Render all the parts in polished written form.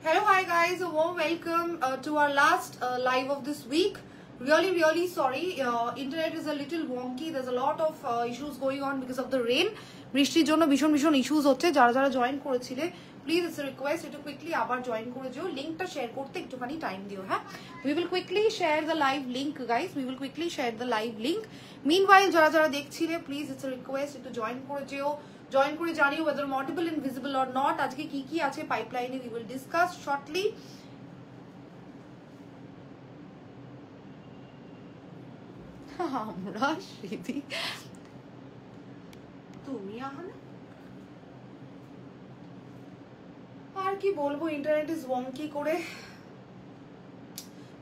Hello, hi guys, a warm welcome to our last live of this week. Really sorry, internet is a little wonky. There's a lot of issues going on because of the rain. বৃষ্টির জন্য ভীষণ issues হচ্ছে। যারা join করেছিলে please it's request একটু quickly আবার join করে যেও, লিংকটা শেয়ার করতে একটুখানি টাইম দিও। হ্যাঁ, we will quickly share the live link guys, we will quickly share the live link. Meanwhile যারা দেখছিলে প্লিজ ইটস রিকোয়েস্ট একটু জয়েন করে যেও, জয়েন করে জানিও whether I'm audible and visible or not. আজকে কি আছে পাইপলাইনে we will discuss shortly. আমরা সিধি তুমি আহানা আর কি বলবো, ইন্টারনেট ইজ ওয়ঙ্কি করে।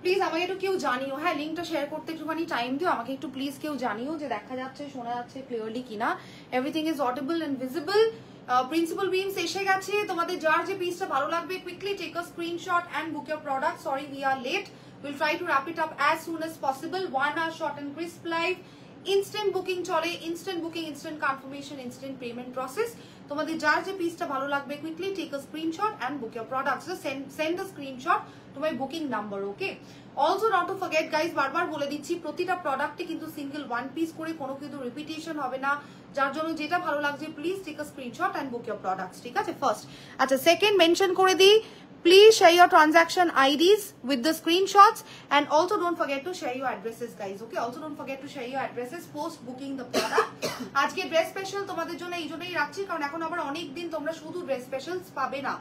প্লিজ আমাকে একটু কেউ জানিও, হ্যাঁ লিঙ্কটা শেয়ার করতে একটুখানি টাইম দিও আমাকে একটু প্লিজ, কেউ জানিও যে দেখা যাচ্ছে শোনা যাচ্ছে ক্লিয়ারলি কিনা, everything is audible and visible. প্রিন্সিপাল বিমস এসে গেছে, তোমাদের যার যে পিসটা ভালো লাগবে quickly take a screenshot and book your product. Sorry we are late, will try to wrap it up as soon as possible. 1 hour short and crisp live, instant booking চলে, instant booking, instant confirmation, instant payment process. তোমাদের যার যে পিসটা ভালো লাগবে quickly take a screenshot and book your products, send a screenshot to my booking number. Okay, also not to forget guys, বারবার বলে দিচ্ছি প্রতিটা প্রোডাক্টে কিন্তু সিঙ্গেল ওয়ান পিস করে, কোনো কিন্তু রিপিটেশন হবে না। যার জন্য যেটা ভালো লাগছে please take a screenshot and book your products, ঠিক আছে ফার্স্ট। আচ্ছা, সেকেন্ড মেনশন করে দিই, please share your transaction IDs with the screenshots and also don't forget to share your addresses guys. Okay, also don't forget to share your addresses post booking the product. আজকে dress special তোমাদের জন্য এই জন্যই রাখছি কারণ এখন আবার অনেক দিন তোমরা শুধু ড্রেস স্পেশালস পাবে না।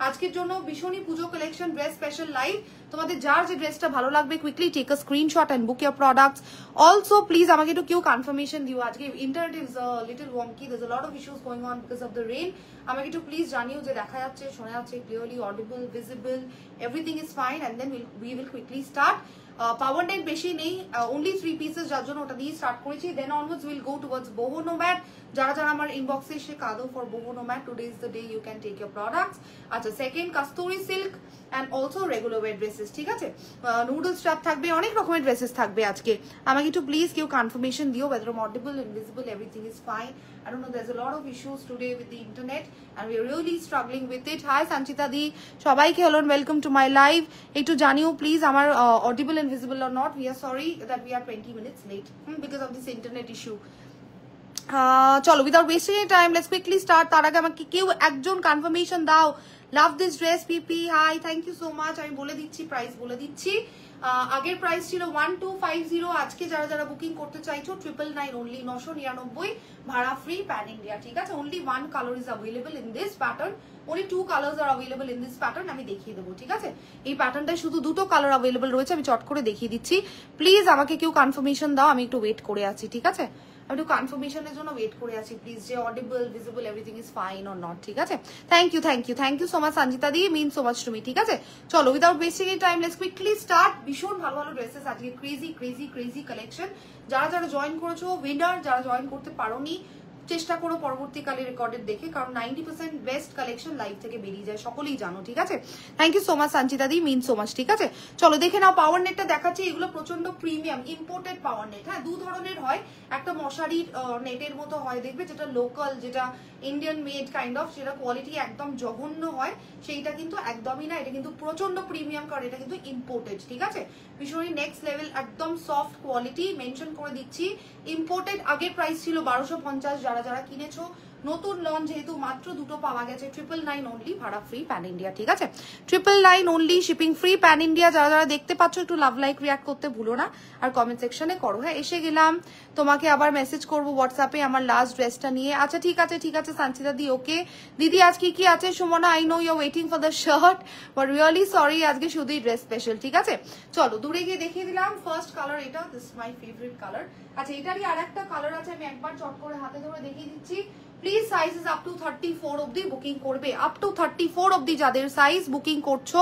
আজকের জন্য ভীষণই পুজো কালেকশন ড্রেস স্পেশাল লাইভ। তোমাদের যার যে ড্রেসটা ভালো লাগবে quickly take a screenshot and book your products. Also please আমাকে একটু কেউ কনফার্মেশন দিও, আজকে internet is little wonky, there's a lot of issues going on because of the rain. আমাকে একটু প্লিজ জানিও যে দেখা যাচ্ছে শোনা যাচ্ছে clearly, audible, visible, everything is fine and then we will quickly start. Power net বেশি নেই, অনলি 3 pieces, যার জন্য ওটা দিয়ে স্টার্ট করেছি। Then onwards will go towards boho nomad। যারা আমার ইনবক্সে এসে কাঁদো for boho nomad, today is the day you can take your products. আচ্ছা, second Kasturi silk and also regular wear dresses, ঠিক আছে। নুডল স্টাফ থাকবে, অনেক রকমের ড্রেসেস থাকবে আজকে। আমাকে একটু প্লিজ কেউ কনফার্মেশন দিও whether I'm audible and visible, everything is fine. I don't know, there's a lot of issues today with the internet and we're really struggling with it. Hi Sanchita di, সবাইকে hello and welcome to my live. একটু জানিও please আমার audible and visible or not. We are sorry that we are 20 minutes late because of this internet issue. চলো, without wasting any time let's quickly start. তার আগে আমাকে কেউ একজন confirmation দাও। লাভ দিস ড্রেস পিপি, hi, thank you so much. আমি বলে দিচ্ছি প্রাইস, বলে দিচ্ছি। আগের প্রাইস ছিল 1250, আজকে যারা বুকিং করতে চাইছো 999 অনলি, 999 ভাড়া ফ্রি, প্যান ইন্ডিয়া, ঠিক আছে। Only 1 colour is available in this pattern, only 2 colors are available in this pattern। আমি দেখিয়ে দেবো, ঠিক আছে। এই প্যাটার্নটায় শুধু 2টো কালার অ্যাভেলেবল রয়েছে, আমি চট করে দেখিয়ে দিচ্ছি। প্লিজ আমাকে কেউ কনফার্মেশন দাও, আমি একটু ওয়েট করে আছি, ঠিক আছে। আমি একটু কনফার্মেশনের জন্য ওয়েট করে আছি প্লিজ, যে audible, visible, everything is fine or not, ঠিক আছে। Thank you so much Sanjita দি, mean so much to me, ঠিক আছে। চলো, without wasting any time let's quickly start. ভীষণ ভালো ড্রেসেস আজকে, ক্রেজি কালেকশন। যারা জয়েন করেছো উইনার, যারা জয়েন করতে পারোনি চেষ্টা করো পরবর্তীকালে রেকর্ডেড দেখে, কারণ 90% বেস্ট কালেকশন লাইভ থেকে বেরিয়ে যায়, সকলেই জানো, ঠিক আছে। Thank you so much Sanchita দি, মিন সো মাচ, ঠিক আছে। চলো দেখে নাও, পাওয়ার নেটটা দেখাচ্ছি। এগুলো প্রচন্ড প্রিমিয়াম ইম্পোর্টেড পাওয়ার নেট। হ্যাঁ, 2 ধরনের হয়, একটা মশারির নেটের মতো হয় দেখবে, যেটা লোকাল, যেটা ইন্ডিয়ান মেড কাইন্ড অফ, সেটা কোয়ালিটি একদম জঘন্য হয়, সেইটা কিন্তু একদমই না। এটা কিন্তু প্রচন্ড প্রিমিয়াম, কারণ এটা কিন্তু ইম্পোর্টেড, ঠিক আছে। ভীষণই নেক্সট লেভেল, একদম সফট কোয়ালিটি, মেনশন করে দিচ্ছি ইম্পোর্টেড। আগের প্রাইস ছিল 1250, যারা কিনেছো নতুন লঞ্চ যেহেতু মাত্র 2টো পাওয়া গেছে, 999 অনলি, ভাড়া ফ্রি, প্যান ইন্ডিয়া, ঠিক আছে। 999 only, shipping free, pan India. যারা দেখতে পাচ্ছ একটু লাভ লাইক রিয়াক্ট করতে ভুলো না, আর কমেন্ট সেকশনে করো। হ্যাঁ, এসে গেলাম, তোমাকে আবার মেসেজ করবো হোয়াটসঅ্যাপে আমার লাস্ট ড্রেসটা নিয়ে। আচ্ছা ঠিক আছে সানচিতা দি, ওকে দিদি। আজ কি আছে Sumana, I know you are waiting for the shirt, but really sorry, আজকে শুধুই ড্রেস স্পেশাল, ঠিক আছে। চলো দূরে গিয়ে দেখিয়ে দিলাম। ফার্স্ট কালার এটা, দিস মাই ফেভারিট কালার। আচ্ছা, এটারই আর একটা কালার আছে, আমি একবার চট করে হাতে ধরে দেখিয়ে দিচ্ছি। প্লিজ সাইজেস আপ টু 34 অবধি বুকিং করবে, আপ টু 34 অবধি যাদের সাইজ বুকিং করছো,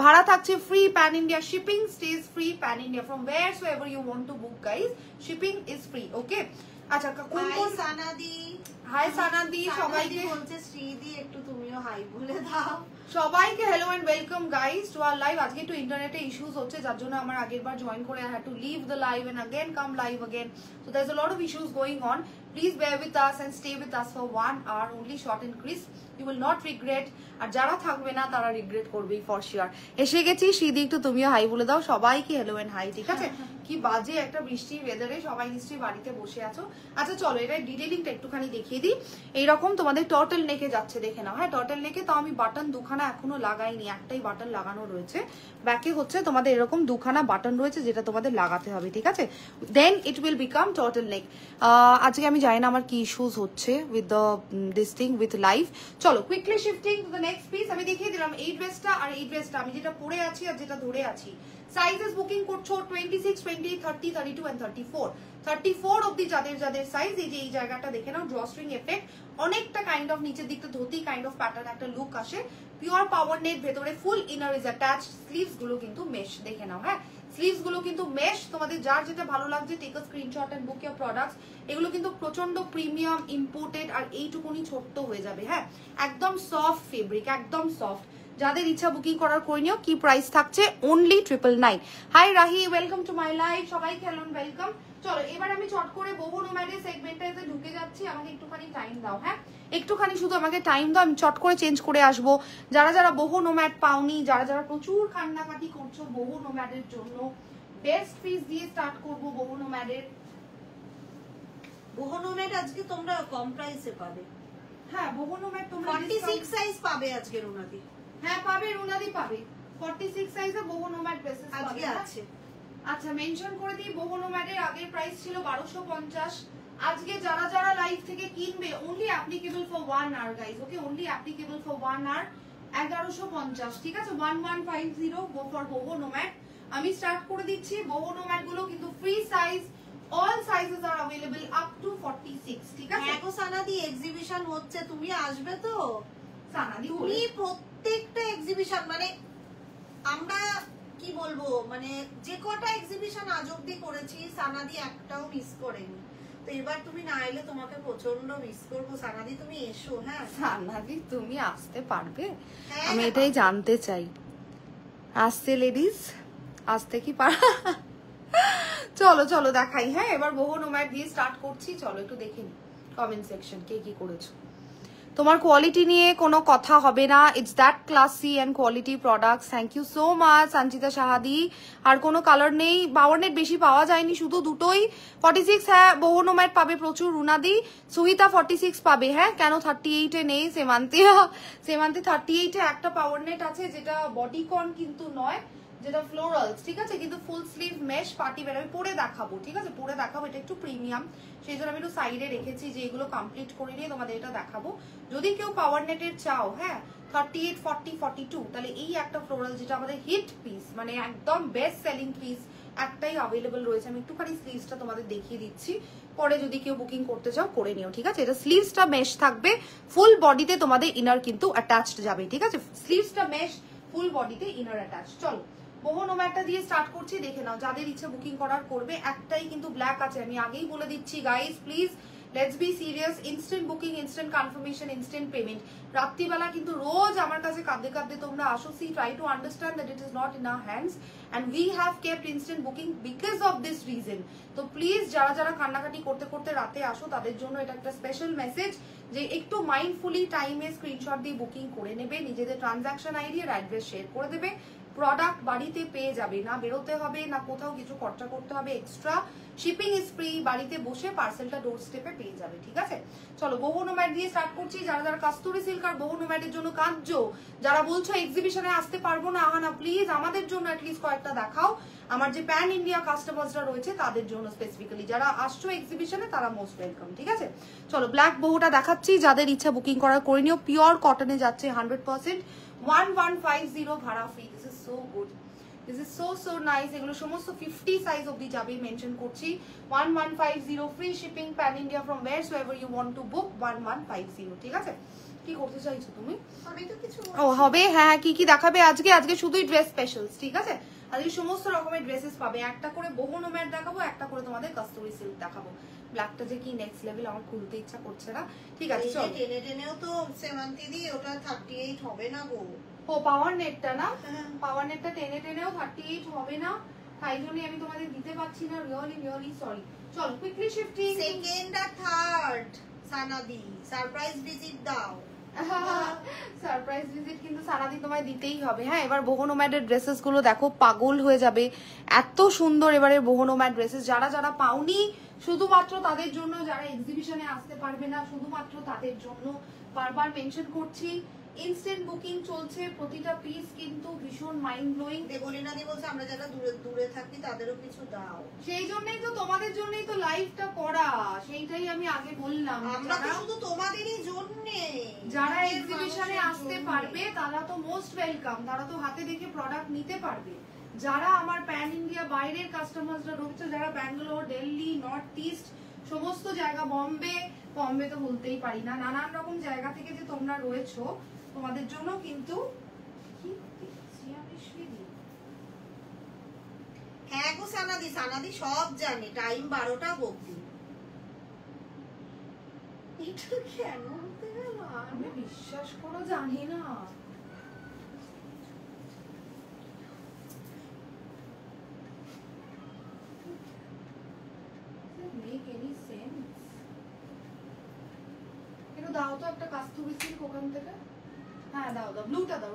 ভাড়া থাকছে free, pan India shipping stage free, pan India from where so ever you want to book guys, shipping is free, okay. আচ্ছা, হাই সানাদি, হাই সানাদি, সবাইকে বলছে শ্রীদি, একটু তুমিও হাই বলে দাও। সবাইকে hello and welcome guys to our live. আজকে একটু ইন্টারনেটে ইস্যুস হচ্ছে, যার জন্য আমার আগের বার জয়েন করে I had to leave the live and again come live again, so there is a lot of issues going on. Please bear with us and stay with us for 1 hour, only short and crisp. You will not regret. আর যারা থাকবে না তারা regret করবেই for sure. এসে গেছি শ্রীদি, একটু তুমিও high বলে দাও সবাইকে। হ্যালো এন্ড হাই, ঠিক আছে? কি বাজে একটা বৃষ্টির ওয়েদারে সবাই নিশ্চয়ই বাড়িতে বসে আছো। আচ্ছা চলো এটা ডিটেইলিংটা একটুখানি দেখিয়ে দিই। এইরকম তোমাদের টার্টল নেকে যাচ্ছে, দেখে নাও। হ্যাঁ টার্টল নেকে, তাও আমি বাটন দুখানা এখনো লাগাইনি, একটাই বাটন লাগানো রয়েছে। ব্যাকে হচ্ছে তোমাদের এরকম দুখানা বাটন রয়েছে যেটা তোমাদের লাগাতে হবে, ঠিক আছে? Then it will become turtle neck. আজকে আমি জানি না আমার কি ইস্যুস হচ্ছে with the this thing with live. চলো quickly shifting to the next piece. আমি দেখিয়ে দিলাম এই ড্রেসটা আর এই ড্রেসটা, আমি যেটা পরে আছি আর যেটা ধরে আছি। সাইজেস বুকিং করছো 26, 20, 30, 32 and 34। 34 অবধি যাদের যাদের সাইজ, এই যে এই জায়গাটা দেখে নাও, ড্রস্ট্রিং এফেক্ট, অনেকটা কাইন্ড অফ নিচের দিকটা ধুতি কাইন্ড অফ প্যাটার্ন একটা লুক আসে। পিওর পাওয়ার নেট, ভেতরে ফুল ইনার ইজ অ্যাটাচড। স্লিভস গুলো কিন্তু মেশ, দেখে নাও। হ্যাঁ স্লিভস গুলো কিন্তু মেশ। তোমাদের যার যেটা ভালো লাগছে take a screenshot and book your products. এগুলো কিন্তু প্রচন্ড প্রিমিয়াম ইম্পোর্টেড আর এইটুকুনি ছোট্ট হয়ে যাবে। হ্যাঁ একদম সফট ফেব্রিক, একদম সফট। যাদের ইচ্ছা বুকিং করার করে নিও। কি প্রাইস থাকছে? Only 999। Hi Rahi, welcome to my live. সবাইকে হ্যালো ওয়েলকাম। চলো এবার আমি চট করে বহু নোম্যাডের সেগমেন্টটাতে ঢুকে যাচ্ছি। আমাকে একটুখানি টাইম দাও। হ্যাঁ একটুখানি শুধু আমাকে টাইম দাও, আমি চট করে চেঞ্জ করে আসবো। যারা যারা বহু নোম্যাড পাওনি, যারা যারা প্রচুর কান্নাকাটি করছো বহু নোম্যাডের জন্য, বেস্ট পিস দিয়ে স্টার্ট করবো বহু নোম্যাডের। বহু নোম্যাড আজকে তোমরা কম প্রাইসে পাবে। হ্যাঁ বহু নোম্যাড তোমরা 46 সাইজ পাবে আজকে রুনাদি। হ্যাঁ পাবে, রুনাদি পাবে 46 সাইজে বহু নোম্যাড ড্রেসেস আজকে আছে। আচ্ছা মেনশন করে দিই, বহু নোম্যাডের আগের প্রাইস ছিল 1250। আজকে যারা যারা লাইভ থেকে কিনবে only applicable for 1 hour guys, okay? Only applicable for 1 hour, 1150, ঠিক আছে? 1150 গো ফর বহু নোম্যাড। আমি স্টার্ট করে দিচ্ছি। বহু নোম্যাড গুলো কিন্তু free size, all sizes are available up to 46, ঠিক আছে? হ্যাঁ গো সানাদি, এক্সিবিশন হচ্ছে, তুমি আসবে তো? সানাদি তুমি প্রত্যেকটা এক্সিবিশন, মানে আমরা কি বলবো, মানে যে কটা এক্সিবিশন আজ অব্দি করেছি সানাদি একটাও মিস করেনি। তো এবার তুমি না এলে তোমাকে প্রচন্ড মিস করবো। সানাদি তুমি এসো। হ্যাঁ সানাদি তুমি আসতে পারবে? হ্যাঁ, আমি এটাই জানতে চাই। আসতে লেডিস, আসতে কি পার? চলো চলো দেখাই। হ্যাঁ এবার বহু নোম্যাড দিয়ে স্টার্ট করছি। চলো একটু দেখে নি কমেন্ট সেকশন কে কি করেছো। তোমার কোয়ালিটি নিয়ে কোনো কথা হবে না। It's that classy and quality products. Thank you so much Sanchita সাহাদি। আর কোনো কালার নেই, পাওয়ার নেট বেশি পাওয়া যায়নি, শুধু দুটোই 46। হ্যাঁ বহু নোম্যাড পাবে প্রচুর, রুনাদি। সুহিতা 46 পাবে। হ্যাঁ কেন 38-এ নেই? সেমান্তি 38-এ একটা পাওয়ার নেট আছে যেটা বডিকন কিন্তু নয়, যেটা ফ্লোরালস, ঠিক আছে? কিন্তু full sleeve mesh party wear. আমি পরে দেখাবো, ঠিক আছে? পরে দেখাবো। এটা একটু প্রিমিয়াম, সেই জন্য আমি একটু সাইডে রেখেছি যে এগুলো কমপ্লিট করে নিয়ে তোমাদের এটা দেখাবো। যদি কেউ পাওয়ার নেটের চাও, হ্যাঁ 38, 40, 42, তাহলে এই একটা ফ্লোরাল যেটা আমাদের হিট পিস, মানে একদম বেস্ট সেলিং পিস, একটাই অ্যাভেলেবল রয়েছে। আমি একটুখানি স্লিভসটা তোমাদের দেখিয়ে দিচ্ছি, পরে যদি কেউ বুকিং করতে চাও করে নিও, ঠিক আছে? এটা স্লিভসটা মেশ থাকবে, ফুল বডিতে তোমাদের ইনার কিন্তু অ্যাটাচড যাবে, ঠিক আছে? স্লিভসটা মেশ, ফুল বডিতে ইনার অ্যাটাচ। চলো বহু নোম্যাডটা দিয়ে স্টার্ট করছি, দেখে নাও। যাদের ইচ্ছে বুকিং করার করবে। একটাই কিন্তু ব্ল্যাক আছে, আমি আগেই বলে দিচ্ছি guys, please let's be serious. Instant booking, instant confirmation, instant payment. রাত্রিবেলা কিন্তু রোজ আমার কাছে কাঁদতে কাঁদতে তোমরা আসো। See try to understand that it is not in our hands and we have kept instant booking because of this reason. তো প্লিজ যারা যারা কান্নাকাটি করতে করতে রাতে আসো তাদের জন্য এটা একটা স্পেশাল মেসেজ যে একটু মাইন্ডফুলি টাইমে স্ক্রিনশট দিয়ে বুকিং করে নেবে, নিজেদের ট্রানজাকশন আইডি আর অ্যাড্রেস শেয়ার করে দেবে। প্রোডাক্ট বাড়িতে পেয়ে যাবে, না বেরোতে হবে, না কোথাও কিছু খরচা করতে হবে এক্সট্রা। শিপিং ইজ ফ্রি, বাড়িতে বসে পার্সেলটা ডোর স্টেপে পেয়ে যাবে, ঠিক আছে? চলো বহু নোম্যাড দিয়ে স্টার্ট করছি। যারা যারা কাস্তুরি সিল্ক আর বহু নোম্যাডের জন্য কাঁদছো, যারা বলছো এক্সিবিশনে আসতে পারবো না, আহানা প্লিজ আমাদের জন্য অ্যাটলিস্ট কয়েকটা দেখাও। আমার যে প্যান ইন্ডিয়া কাস্টমার্সরা রয়েছে তাদের জন্য স্পেসিফিক্যালি, যারা আসছো এক্সিবিশনে তারা মোস্ট ওয়েলকাম, ঠিক আছে? চলো ব্ল্যাক বহুটা দেখাচ্ছি, যাদের ইচ্ছা বুকিং করার করে নিও। পিওর কটনে যাচ্ছে 100%, 1150 ভাড়া free. This is so good, this is so nice. এগুলো সমস্ত 50 সাইজ অবধি যাবে, মেনশন করছি। 1150 free shipping, pan India from wheresoever you want to book, 1150, ঠিক আছে? কি করতে চাইছো তুমি? আমি তো কিছু ও হবে। হ্যাঁ কি কি দেখাবে আজকে? আজকে শুধুই ড্রেস স্পেশালস, ঠিক আছে? আজকে সমস্ত রকমের ড্রেসেস পাবে। একটা করে বহু নোম্যাড দেখাবো, একটা করে তোমাদের কাস্তুরি সিল্ক দেখাবো। ব্ল্যাকটা যে কি নেক্সট লেভেল, আমার খুলতে ইচ্ছা করছে না, ঠিক আছে? চলো টেনে টেনেও তো সেমান্তি দি ওটা 38 হবে না গো। ও পাওয়ার নেটটা না, পাওয়ার নেটটা টেনে টেনেও 38 হবে না। তাই জন্য আমি তোমাদের দিতে পারছি না, রিয়েলি সরি। চলো কুইকলি শিফটিং। সেকেন্ড আর থার্ড সানাদি সারপ্রাইজ ভিজিট দাও। সারপ্রাইজ ভিজিট কিন্তু সারাদিন তোমায় দিতেই হবে। হ্যাঁ, এবার বোহোনোম্যাডের ড্রেসেস গুলো দেখো, পাগল হয়ে যাবে, এত সুন্দর এবারে বোহোনোম্যাড ড্রেসেস। যারা যারা পাওনি শুধুমাত্র তাদের জন্য, যারা এক্সিবিশনে আসতে পারবে না শুধুমাত্র তাদের জন্য বারবার মেনশন করছি, ইনস্ট্যান্ট বুকিং চলছে, প্রতিটা পিস কিন্তু ভীষণ মাইন্ড ব্লোয়িং। দেবলীনা দি বলছে আমরা যারা দূরে দূরে থাকি তাদেরও কিছু দাও। সেই জন্যই তো তোমাদের জন্যই তো লাইভটা করা, সেইটাই আমি আগে বললাম। আমরা তো শুধু তোমাদেরই জন্য, যারা এক্সিবিশনে আসতে পারবে তারা তো মোস্ট ওয়েলকাম, তারা তো হাতে দেখে প্রোডাক্ট নিতে পারবে। যারা আমার প্যান ইন্ডিয়া বাইরের কাস্টমাররা রয়েছে, যারা ব্যাঙ্গালোর, দিল্লি, নর্থ ইস্ট সমস্ত জায়গা, বম্বে তো বলতেই পারি না, নানান রকম জায়গা থেকে যে তোমরা রয়েছো, তোমাদের জন্য কিন্তু হ্যাঁ গো সানাদি, সানাদি সব জানে, টাইম 12টা অবধি। এটা কেন হতে গেল আমি বিশ্বাস করো জানি না। Make any sense? একটু দাও তো একটা কাস্তুরি সিল্ক ওখান থেকে। হ্যাঁ দাও দাও, ব্লুটা দাও।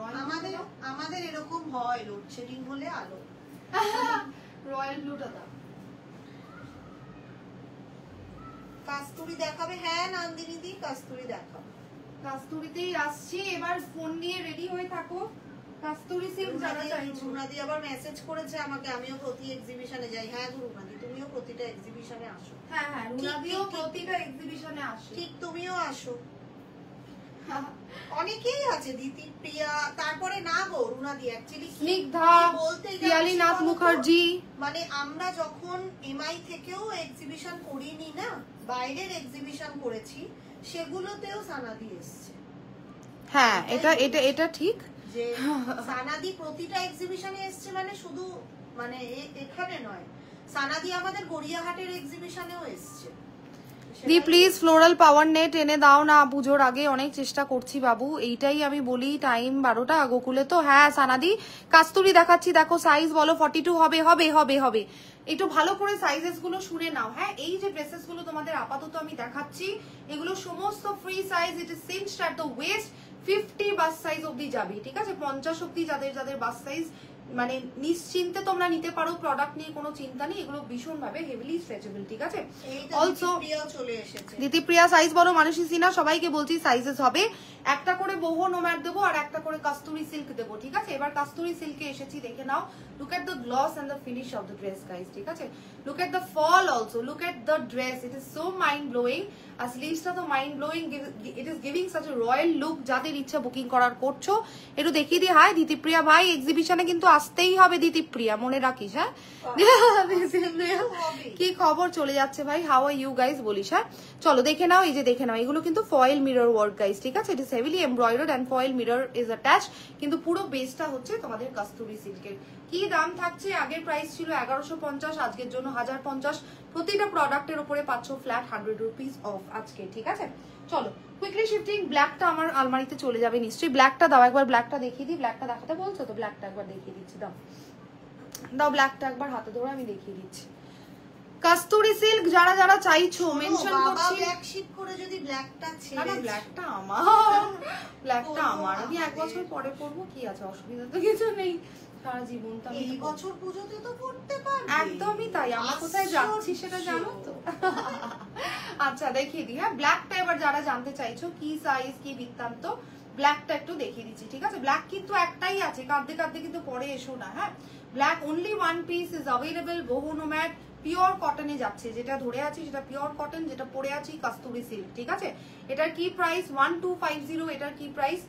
আমাদের এরকম হয়, লোডশেডিং হলে আলো। রয়্যাল ব্লুটা দাও। কাস্তুরি দেখাবে? হ্যাঁ নন্দিনী দি কাস্তুরি দেখাবে। কাস্তুরিতেই আসছি, এবার ফোন নিয়ে রেডি হয়ে থাকো। কাস্তুরি সিল্ক যারা চাইছো। রুনাদি আবার মেসেজ করেছে আমাকে, আমিও প্রতি এক্সিবিশনে যাই। হ্যাঁ রুনাদি, তুমিও প্রতিটা এক্সিবিশনে আসো। হ্যাঁ হ্যাঁ, রুনাদিও প্রতিটা এক্সিবিশনে আসে। ঠিক, তুমিও আসো। অনেকেই আছে, দিতি প্রিয়া, তারপরে না গো রুনাদি অ্যাকচুয়ালি স্নিগ্ধা, পিয়ালিনাথ মুখার্জি। মানে আমরা যখন এমআই থেকেও এক্সিবিশন করিনি না, বাইরের এক্সিবিশন করেছি, সেগুলোতেও সানাদি এসছে। হ্যাঁ এটা ঠিক যে সানাদি প্রতিটা এক্সিবিশনে এসছে, মানে শুধু মানে এখানে নয়, সানাদি আমাদের গড়িয়াহাটের এক্সিবিশনেও এসছে। দি প্লিজ ফ্লোরাল পাওয়ার নেট এনে দাও না, পুজোর আগে অনেক চেষ্টা করছি বাবু, এইটাই আমি বলি। টাইম 12টা গোকুলে তো। হ্যাঁ সানাদি, কাস্তুরি দেখাচ্ছি, দেখো সাইজ বলো। 42 হবে হবে হবে হবে। একটু ভালো করে সাইজেস গুলো শুনে নাও। হ্যাঁ, এই যে ড্রেসেস গুলো তোমাদের আপাতত আমি দেখাচ্ছি, এগুলো সমস্ত free size. It is cinched at the waist. 50 bust size অব্দি যাবে, ঠিক আছে? 50 অব্দি যাদের যাদের বাস সাইজ, মানে নিশ্চিন্তে তোমরা নিতে পারো, প্রোডাক্ট নিয়ে কোনো চিন্তা নেই। এগুলো ভীষণ ভাবে হেভিলি স্ট্রেচেবল, ঠিক আছে? অলসো চলে এসেছে দিতিপ্রিয়া সাইজ বলো, মানসী সিনা, সবাইকে বলছি সাইজেস হবে। একটা করে বহু নোম্যাড দেবো আর একটা করে কাস্তুরি সিল্ক দেবো, ঠিক আছে? এবার কাস্তুরি সিল্কে এসেছি, দেখে নাও। Look at the gloss and the finish of the dress guys, ঠিক আছে? Look at the fall also, look at the dress, it is so mind blowing. আর স্লিভসটা তো mind blowing, it is giving such a royal look. যাদের ইচ্ছা booking করার করছো, একটু দেখিয়ে দিই। হাই দিতিপ্রিয়া ভাই, এক্সিবিশনে কিন্তু আসতেই হবে দিতিপ্রিয়া, মনে রাখিস। হ্যাঁ কি খবর চলে যাচ্ছে ভাই, হাউ আর ইউ গাইস বলিস। হ্যাঁ চলো দেখে নাও, এই যে দেখে নাও, এগুলো কিন্তু ফয়েল মিরর ওয়ার্ক গাইস, ঠিক আছে? It is heavily embroidered and foil mirror is attached, কিন্তু পুরো বেসটা হচ্ছে তোমাদের কাস্তুরি সিল্কের। কি দাম থাকছে? আগের প্রাইস ছিল 1150, আজকের জন্য 1050। প্রতিটা প্রোডাক্টের উপরে পাচ্ছ ফ্ল্যাট 100 রুপিস অফ আজকে, ঠিক আছে? চলো কুইকলি শিফটিং। ব্ল্যাকটা আমার আলমারিতে চলে যাবে নিশ্চয়ই। ব্ল্যাকটা দাও একবার, ব্ল্যাকটা দেখিয়ে দিই। ব্ল্যাকটা দেখাতে বলছো তো, ব্ল্যাকটা একবার দেখিয়ে দিচ্ছি। দাও দাও ব্ল্যাকটা একবার হাতে ধরে আমি দেখিয়ে দিচ্ছি। কাস্তুরি সিল্ক যারা যারা চাইছো মেনশন করছি। ব্ল্যাক শিট করে যদি ব্ল্যাকটা ছেড়ে, না ব্ল্যাকটা আমার, ব্ল্যাকটা আমার, আমি 1 বছর পরে পরবো, কি আছে, অসুবিধা তো কিছু নেই। সারা জীবনটা এই বছর পুজোতে তো পড়তে পারবে। একদমই তাই, আমরা কোথায় যাচ্ছি সেটা জানো তো। আচ্ছা দেখিয়ে দিই। হ্যাঁ ব্ল্যাকটা এবার যারা জানতে চাইছো কি সাইজ কি বৃত্তান্ত, ব্ল্যাকটা একটু দেখিয়ে দিচ্ছি, ঠিক আছে? ব্ল্যাক কিন্তু একটাই আছে, কাঁদতে কাঁদতে কিন্তু পরে এসো না। হ্যাঁ black only one piece is available. বহু নোম্যাড পিওর কটনে যাচ্ছে, যেটা ধরে আছি সেটা পিওর কটন, যেটা পরে আছি কাস্তুরি সিল্ক, ঠিক আছে? এটার কি প্রাইস 1250, এটার কি প্রাইস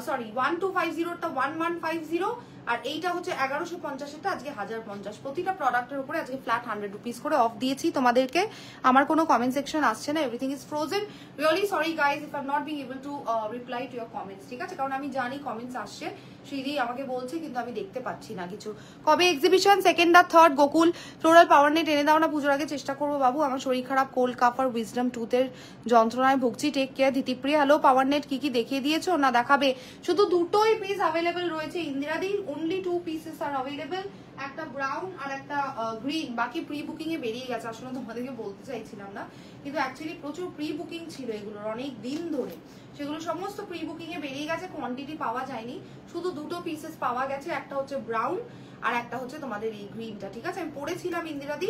সরি 1250টা 1150, আর এইটা হচ্ছে 1150, আজকে 1050। প্রতিটা প্রোডাক্টের উপরে আজকে ফ্ল্যাট 100 রুপিস করে অফ দিয়েছি তোমাদেরকে। আমার কোনো কমেন্ট সেকশন আসছে না, everything is frozen. Really sorry guys if I am not being able to reply to your comments, ঠিক আছে? কারণ আমি জানি কমেন্টস আসছে, শ্রীদি আমাকে বলছে, কিন্তু আমি দেখতে পাচ্ছি না কিছু। কবে এক্সিবিশন? 2nd আর 3rd গোকুল। ফ্লোরাল পাওয়ার নেট এনে দাও না, পুজোর আগে চেষ্টা করবো বাবু। আমার শরীর খারাপ, কোল্ড কাফ আর উইজডম টুথের যন্ত্রণায় ভুগছি, টেক কেয়ার। দিতিপ্রিয়া হ্যালো, পাওয়ার নেট কি কি দেখিয়ে দিয়েছো না দেখাবে? শুধু দুটোই পিস অ্যাভেলেবেল রয়েছে ইন্দিরাদি, only 2 pieces are available, একটা ব্রাউন আর একটা গ্রিন। বাকি প্রি বুকিং এ বেরিয়ে গেছে, আসলে তোমাদেরকে বলতে চাইছিলাম না, কিন্তু অ্যাকচুয়ালি প্রচুর প্রি বুকিং ছিল এগুলোর অনেক দিন ধরে, সেগুলো সমস্ত প্রি বুকিং এ বেরিয়ে গেছে, কোয়ান্টিটি পাওয়া যায়নি, শুধু 2টো পিসেস পাওয়া গেছে, একটা হচ্ছে ব্রাউন আর একটা হচ্ছে তোমাদের এই গ্রিনটা। ঠিক আছে, আমি পরেছিলাম ইন্দিরাদি,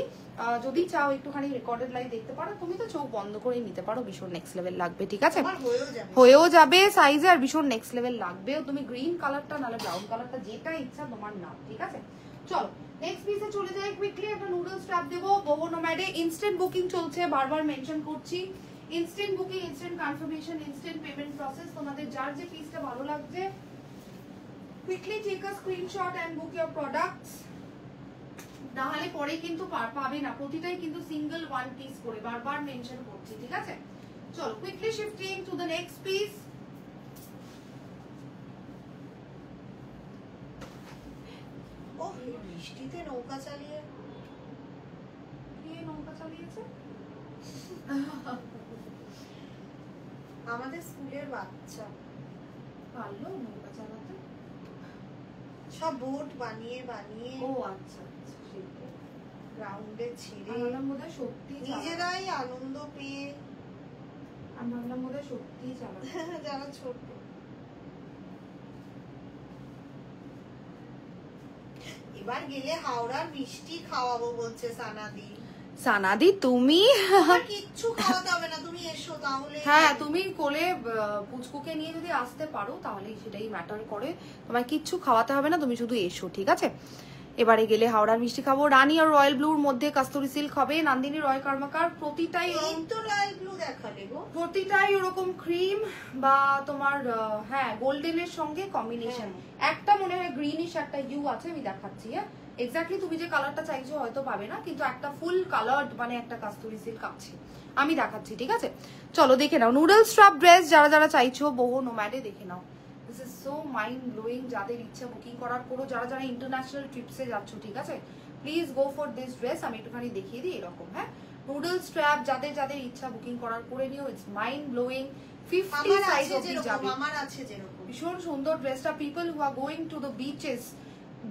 যদি চাও একটুখানি রেকর্ডেড লাইভ দেখতে পারো, তুমি তো চোখ বন্ধ করে নিতে পারো, ভীষণ নেক্সট লেভেল লাগবে। ঠিক আছে, হয়েও যাবে সাইজে, আর ভীষণ নেক্সট লেভেল লাগবে। তুমি গ্রিন কালারটা নালে ব্রাউন কালারটা যেটা ইচ্ছা তোমার নাম। ঠিক আছে, চলো নেক্সট পিসে চলে যাই কুইকলি। একটা নুডলস স্ট্র্যাপ দেবো বহু নোম্যাডে, ইনস্ট্যান্ট বুকিং চলছে, বারবার মেনশন করছি, instant booking, instant confirmation, instant payment process. তোমাদের যার যে পিসটা ভালো লাগছে quickly take a screenshot and book your products, না হলে পরে কিন্তু পাবে না, প্রতিটাই কিন্তু সিঙ্গেল ওয়ান পিস করে বারবার মেনশন করছি। ঠিক আছে, চলো quickly shifting to the next piece. ও বৃষ্টিতে নৌকা চালিয়ে, কে নৌকা চালিয়েছে? আমাদের স্কুলের বাচ্চা পারলো নৌকা চালাতে? সব বোট বানিয়ে বানিয়ে ও আচ্ছা আচ্ছা, সেটাই গ্রাউন্ডে ছেড়ে আমার মধ্যে সত্যি নিজেরাই আনন্দ পেয়ে, আমার মধ্যে সত্যি চালাতে যারা ছোট। এবার গেলে হাওড়ার মিষ্টি খাওয়াবো বলছে সানাদি। সানাদি তুমি কিচ্ছু খাওয়াতে হবে না, তুমি এসো তাহলে। হ্যাঁ, তুমি কোলে পুচকুকে নিয়ে যদি আসতে পারো তাহলে সেটাই ম্যাটার করে, তোমার কিচ্ছু খাওয়াতে হবে না, তুমি শুধু এসো। ঠিক আছে, এবারে গেলে হাওড়ার মিষ্টি খাবো, রানী আর রয়্যাল ব্লুর মধ্যে কাস্তুরি সিল্ক হবে, নন্দিনী রয় কর্মকার, প্রতিটাই তো রয়্যাল ব্লু দেখালে গো, প্রতিটাই ওরকম ক্রিম বা তোমার হ্যাঁ গোল্ডেনের সঙ্গে কম্বিনেশন। একটা মনে হয় গ্রিনিশ, একটা ইউ আছে, আমি দেখাচ্ছি। হ্যাঁ, এক্স্যাক্টলি তুমি যে কালারটা চাইছো হয়তো পাবে না, কিন্তু একটা ফুল কালার্ড মানে একটা কাস্তুরি সিল্ক আছে, আমি দেখাচ্ছি। ঠিক আছে, চলো দেখে নাও নুডল স্ট্রাপ ড্রেস, যারা যারা চাইছো বহু নোম্যাডে দেখে নাও। This is so mind blowing, যাদের ইচ্ছা বুকিং করার করো, যারা যারা ইন্টারন্যাশনাল ট্রিপসে যাচ্ছ। ঠিক আছে, please go for this dress. আমি একটুখানি দেখিয়ে দিই এরকম। হ্যাঁ, নুডল স্ট্র্যাপ, যাদের যাদের ইচ্ছা বুকিং করার করে নিও, ইটস মাইন্ড ব্লোয়িং। 50 সাইজ অবধি যাবে, আমার আছে যেরকম, ভীষণ সুন্দর ড্রেসটা। People who are going to the beaches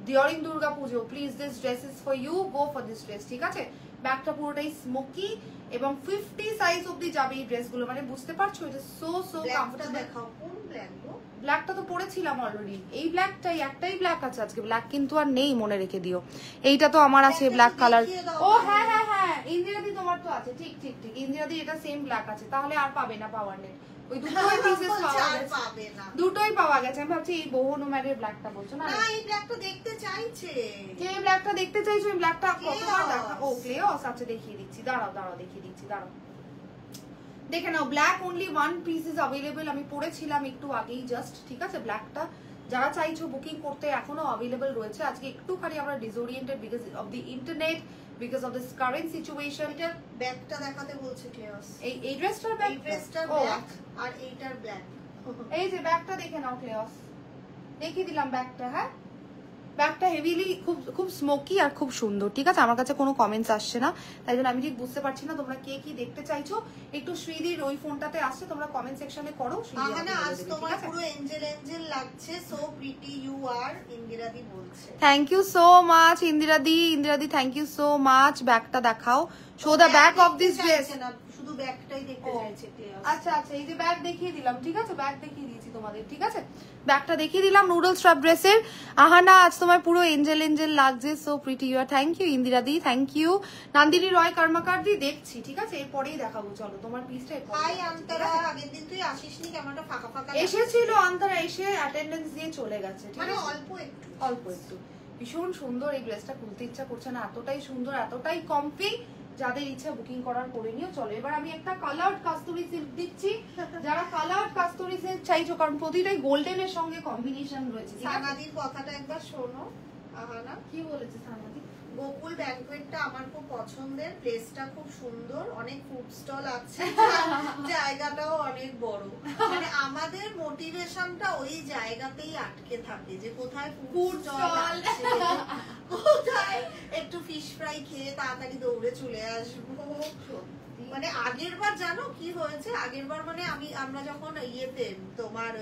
during Durga Puja, please this dress is for you, go for this dress. ঠিক আছে, ব্যাগটা পুরোটাই স্মোকি এবং 50 সাইজ অবধি যাবে এই ড্রেসগুলো, মানে বুঝতে পারছো, এটা সো সো কমফোর্টেবল। দেখাও কোন ব্ল্যাক গো? ব্ল্যাকটা তো পরেছিলাম অলরেডি, এই ব্ল্যাকটাই, একটাই ব্ল্যাক আছে আজকে, ব্ল্যাক কিন্তু আর নেই, মনে রেখে দিও। এইটা তো আমার আছে ব্ল্যাক কালার। ও হ্যাঁ হ্যাঁ হ্যাঁ, ইন্দিরাদি তোমার তো আছে, ঠিক ঠিক ঠিক, ইন্দিরাদি এটা সেম ব্ল্যাক আছে, তাহলে আর পাবে না পাওয়ার নেট, ওই দুটোই পিসেস পাওয়া গেছে, দুটোই পাওয়া গেছে। আমি ভাবছি এই বহু নোম্যাডের ব্ল্যাকটা বলছো না? না, এই ব্ল্যাকটা দেখতে চাইছে। কে ব্ল্যাকটা দেখতে চাইছো? এই ব্ল্যাকটা কতবার দেখা? ও ক্লেওস, আচ্ছা দেখিয়ে দিচ্ছি, দাঁড়াও দাঁড়াও দেখিয়ে দিচ্ছি, দাঁড়াও দেখে নাও। Black only 1 piece is available, আমি পরেছিলাম একটু আগেই জাস্ট। ঠিক আছে, ব্ল্যাকটা যারা চাইছো বুকিং করতে এখনো अवेलेबल রয়েছে। আজকে একটুখানি আমরা disoriented because of the internet, because of this current situation. এটা ব্যাকটা দেখাতে বলছে ক্লেওস, এই ড্রেসটার ব্যাক, এই ড্রেসটার ব্ল্যাক আর এইটার ব্ল্যাক। এই যে ব্যাকটা দেখে নাও ক্লেওস, দেখিয়ে দিলাম ব্যাকটা। হ্যাঁ, ব্যাগটা হেভিলি খুব খুব স্মোকি আর খুব সুন্দর। ঠিক আছে, আমার কাছে কোনো কমেন্টস আসছে না, তাই জন্য আমি ঠিক বুঝতে পারছি না তোমরা কে কি দেখতে চাইছো। একটু শ্রীদির ওই ফোনটাতে আসছে, তোমরা কমেন্ট সেকশনে করো। আজ তোমার পুরো এঞ্জেল এঞ্জেল লাগছে, সো প্রিটি ইউ আর, ইন্দিরাদি বলছে। থ্যাংক ইউ সো মাচ ইন্দিরাদি, ইন্দিরাদি থ্যাংক ইউ সো মাচ। ব্যাগটা দেখাও, show the back of this dress. শুধু ব্যাগটাই দেখতে চাইছে ক্লিয়ার। আচ্ছা আচ্ছা, এই যে ব্যাগ দেখিয়ে দিলাম। ঠিক আছে, ব্যাগ দেখিয়ে দিয়েছি তোমাদের। ঠিক আছে, ব্যাগটা দেখিয়ে দিলাম নুডল স্ট্রাপ ড্রেসের। আহানা, আজ তোমার পুরো এঞ্জেল এঞ্জেল লাগছে, so pretty you are. Thank you ইন্দিরাদি, থ্যাংক ইউ নন্দিনী রয় কর্মকার দি। দেখছি, ঠিক আছে, এরপরেই দেখাবো। চলো তোমার পিসটা হাই আন্তরা, আগের দিন তুই আসিসনি, কেমনটা ফাঁকা ফাঁকা এসেছিল। আন্তরা এসে অ্যাটেন্ডেন্স দিয়ে চলে গেছে। ঠিক মানে আছে, অল্প একটু অল্প একটু। ভীষণ সুন্দর এই ড্রেসটা, খুলতে ইচ্ছা করছে না, এতটাই সুন্দর, এতটাই কমফি। যাদের ইচ্ছা বুকিং করার করে নিও। চলো এবার আমি একটা কালার্ড কাস্তুরি সিল্ক দিচ্ছি, যারা কালার্ড কাস্তুরি সিল্ক চাইছো, কারণ প্রতিটাই গোল্ডেনের সঙ্গে কম্বিনেশন রয়েছে। সানাদির কথাটা একবার শোনো। আহানা কি বলেছে সানাদি? গোকুল ব্যাংকুয়েটটা আমার খুব পছন্দের, প্লেসটা খুব সুন্দর, অনেক ফুড স্টল আছে, জায়গাটাও অনেক বড়, মানে আমাদের মোটিভেশনটা ওই জায়গাতেই আটকে থাকে যে কোথায় ফুড স্টল আছে, কোথায় একটু ফিশ ফ্রাই খেয়ে তাড়াতাড়ি দৌড়ে চলে আসবো। মানে আগের বার জানো কি হয়েছে, আগের বার মানে আমরা যখন ইয়েতে তোমার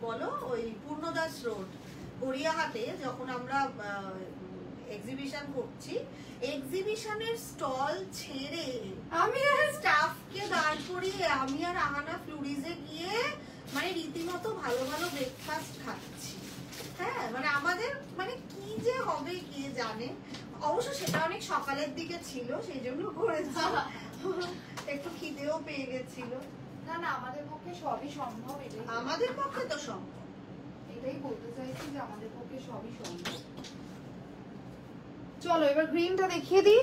বলো ওই পূর্ণদাস রোড গড়িয়াহাটে যখন আমরা এক্সিবিশন করছি, এক্সিবিশনের স্টল ছেড়ে আমি আর স্টাফকে দাঁড় করিয়ে আমি আর আহানা ফ্লুরিজে গিয়ে মানে রীতিমতো ভালো ভালো ব্রেকফাস্ট খাচ্ছি। হ্যাঁ, মানে আমাদের মানে কি যে হবে কে জানে। অবশ্য সেটা অনেক সকালের দিকে ছিল, সেই জন্য করেছি, একটু খিদেও পেয়ে গেছিল। না না, আমাদের পক্ষে সবই সম্ভব, এটাই আমাদের পক্ষে তো সম্ভব, এটাই বলতে চাইছি যে আমাদের পক্ষে সবই সম্ভব। চলো এবার গ্রিনটা দেখিয়ে দিই,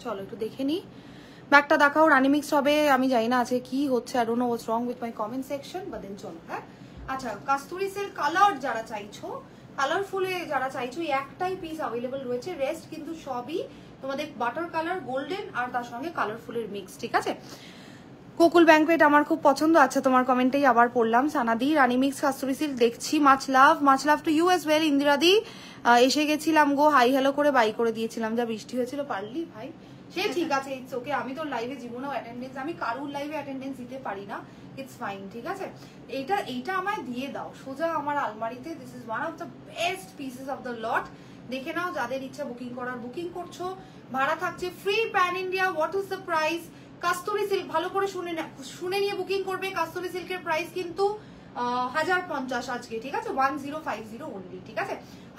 চলো একটু দেখে নি। ব্যাগটা দেখাও, রানি মিক্স হবে, আমি জানি না আছে কি হচ্ছে, I don't know what's wrong with my comment section, but then চলো। হ্যাঁ আচ্ছা, কাস্তুরি সিল্ক কালার যারা চাইছো, কালারফুলে যারা চাইছো, একটাই পিস অ্যাভেলেবল রয়েছে, রেস্ট কিন্তু সবই তোমাদের বাটার কালার, গোল্ডেন আর তার সঙ্গে কালারফুলের মিক্স, ঠিক আছে। কোকুল ব্যাংকুয়েট আমার খুব পছন্দ। আচ্ছা, তোমার কমেন্টেই আবার পড়লাম। সানাদি রানি মিক্স কাস্তুরি সিল্ক দেখছি, much love to you as well. ইন্দিরাদি এসে গেছিলাম গো, হাই হ্যালো করে বাই করে দিয়েছিলাম, যা বৃষ্টি হয়েছিল। পারলি ভাই, সে ঠিক আছে, ইটস ওকে। আমি তোর লাইভে জীবনেও অ্যাটেন্ডেন্স, আমি কারুর লাইভে অ্যাটেন্ডেন্স দিতে পারি না, ইটস ফাইন, ঠিক আছে। এইটা আমায় দিয়ে দাও সোজা আমার আলমারিতে। This is one of the best pieces of the lot. দেখে নাও, যাদের ইচ্ছা বুকিং করার বুকিং করছো। ভাড়া থাকছে free pan India. What is the price? Kasturi silk ভালো করে শুনে নিয়ে বুকিং করবে। কাস্তুরি সিল্কের প্রাইস কিন্তু 1050 আজকে, ঠিক আছে, 1050 অনলি, ঠিক আছে,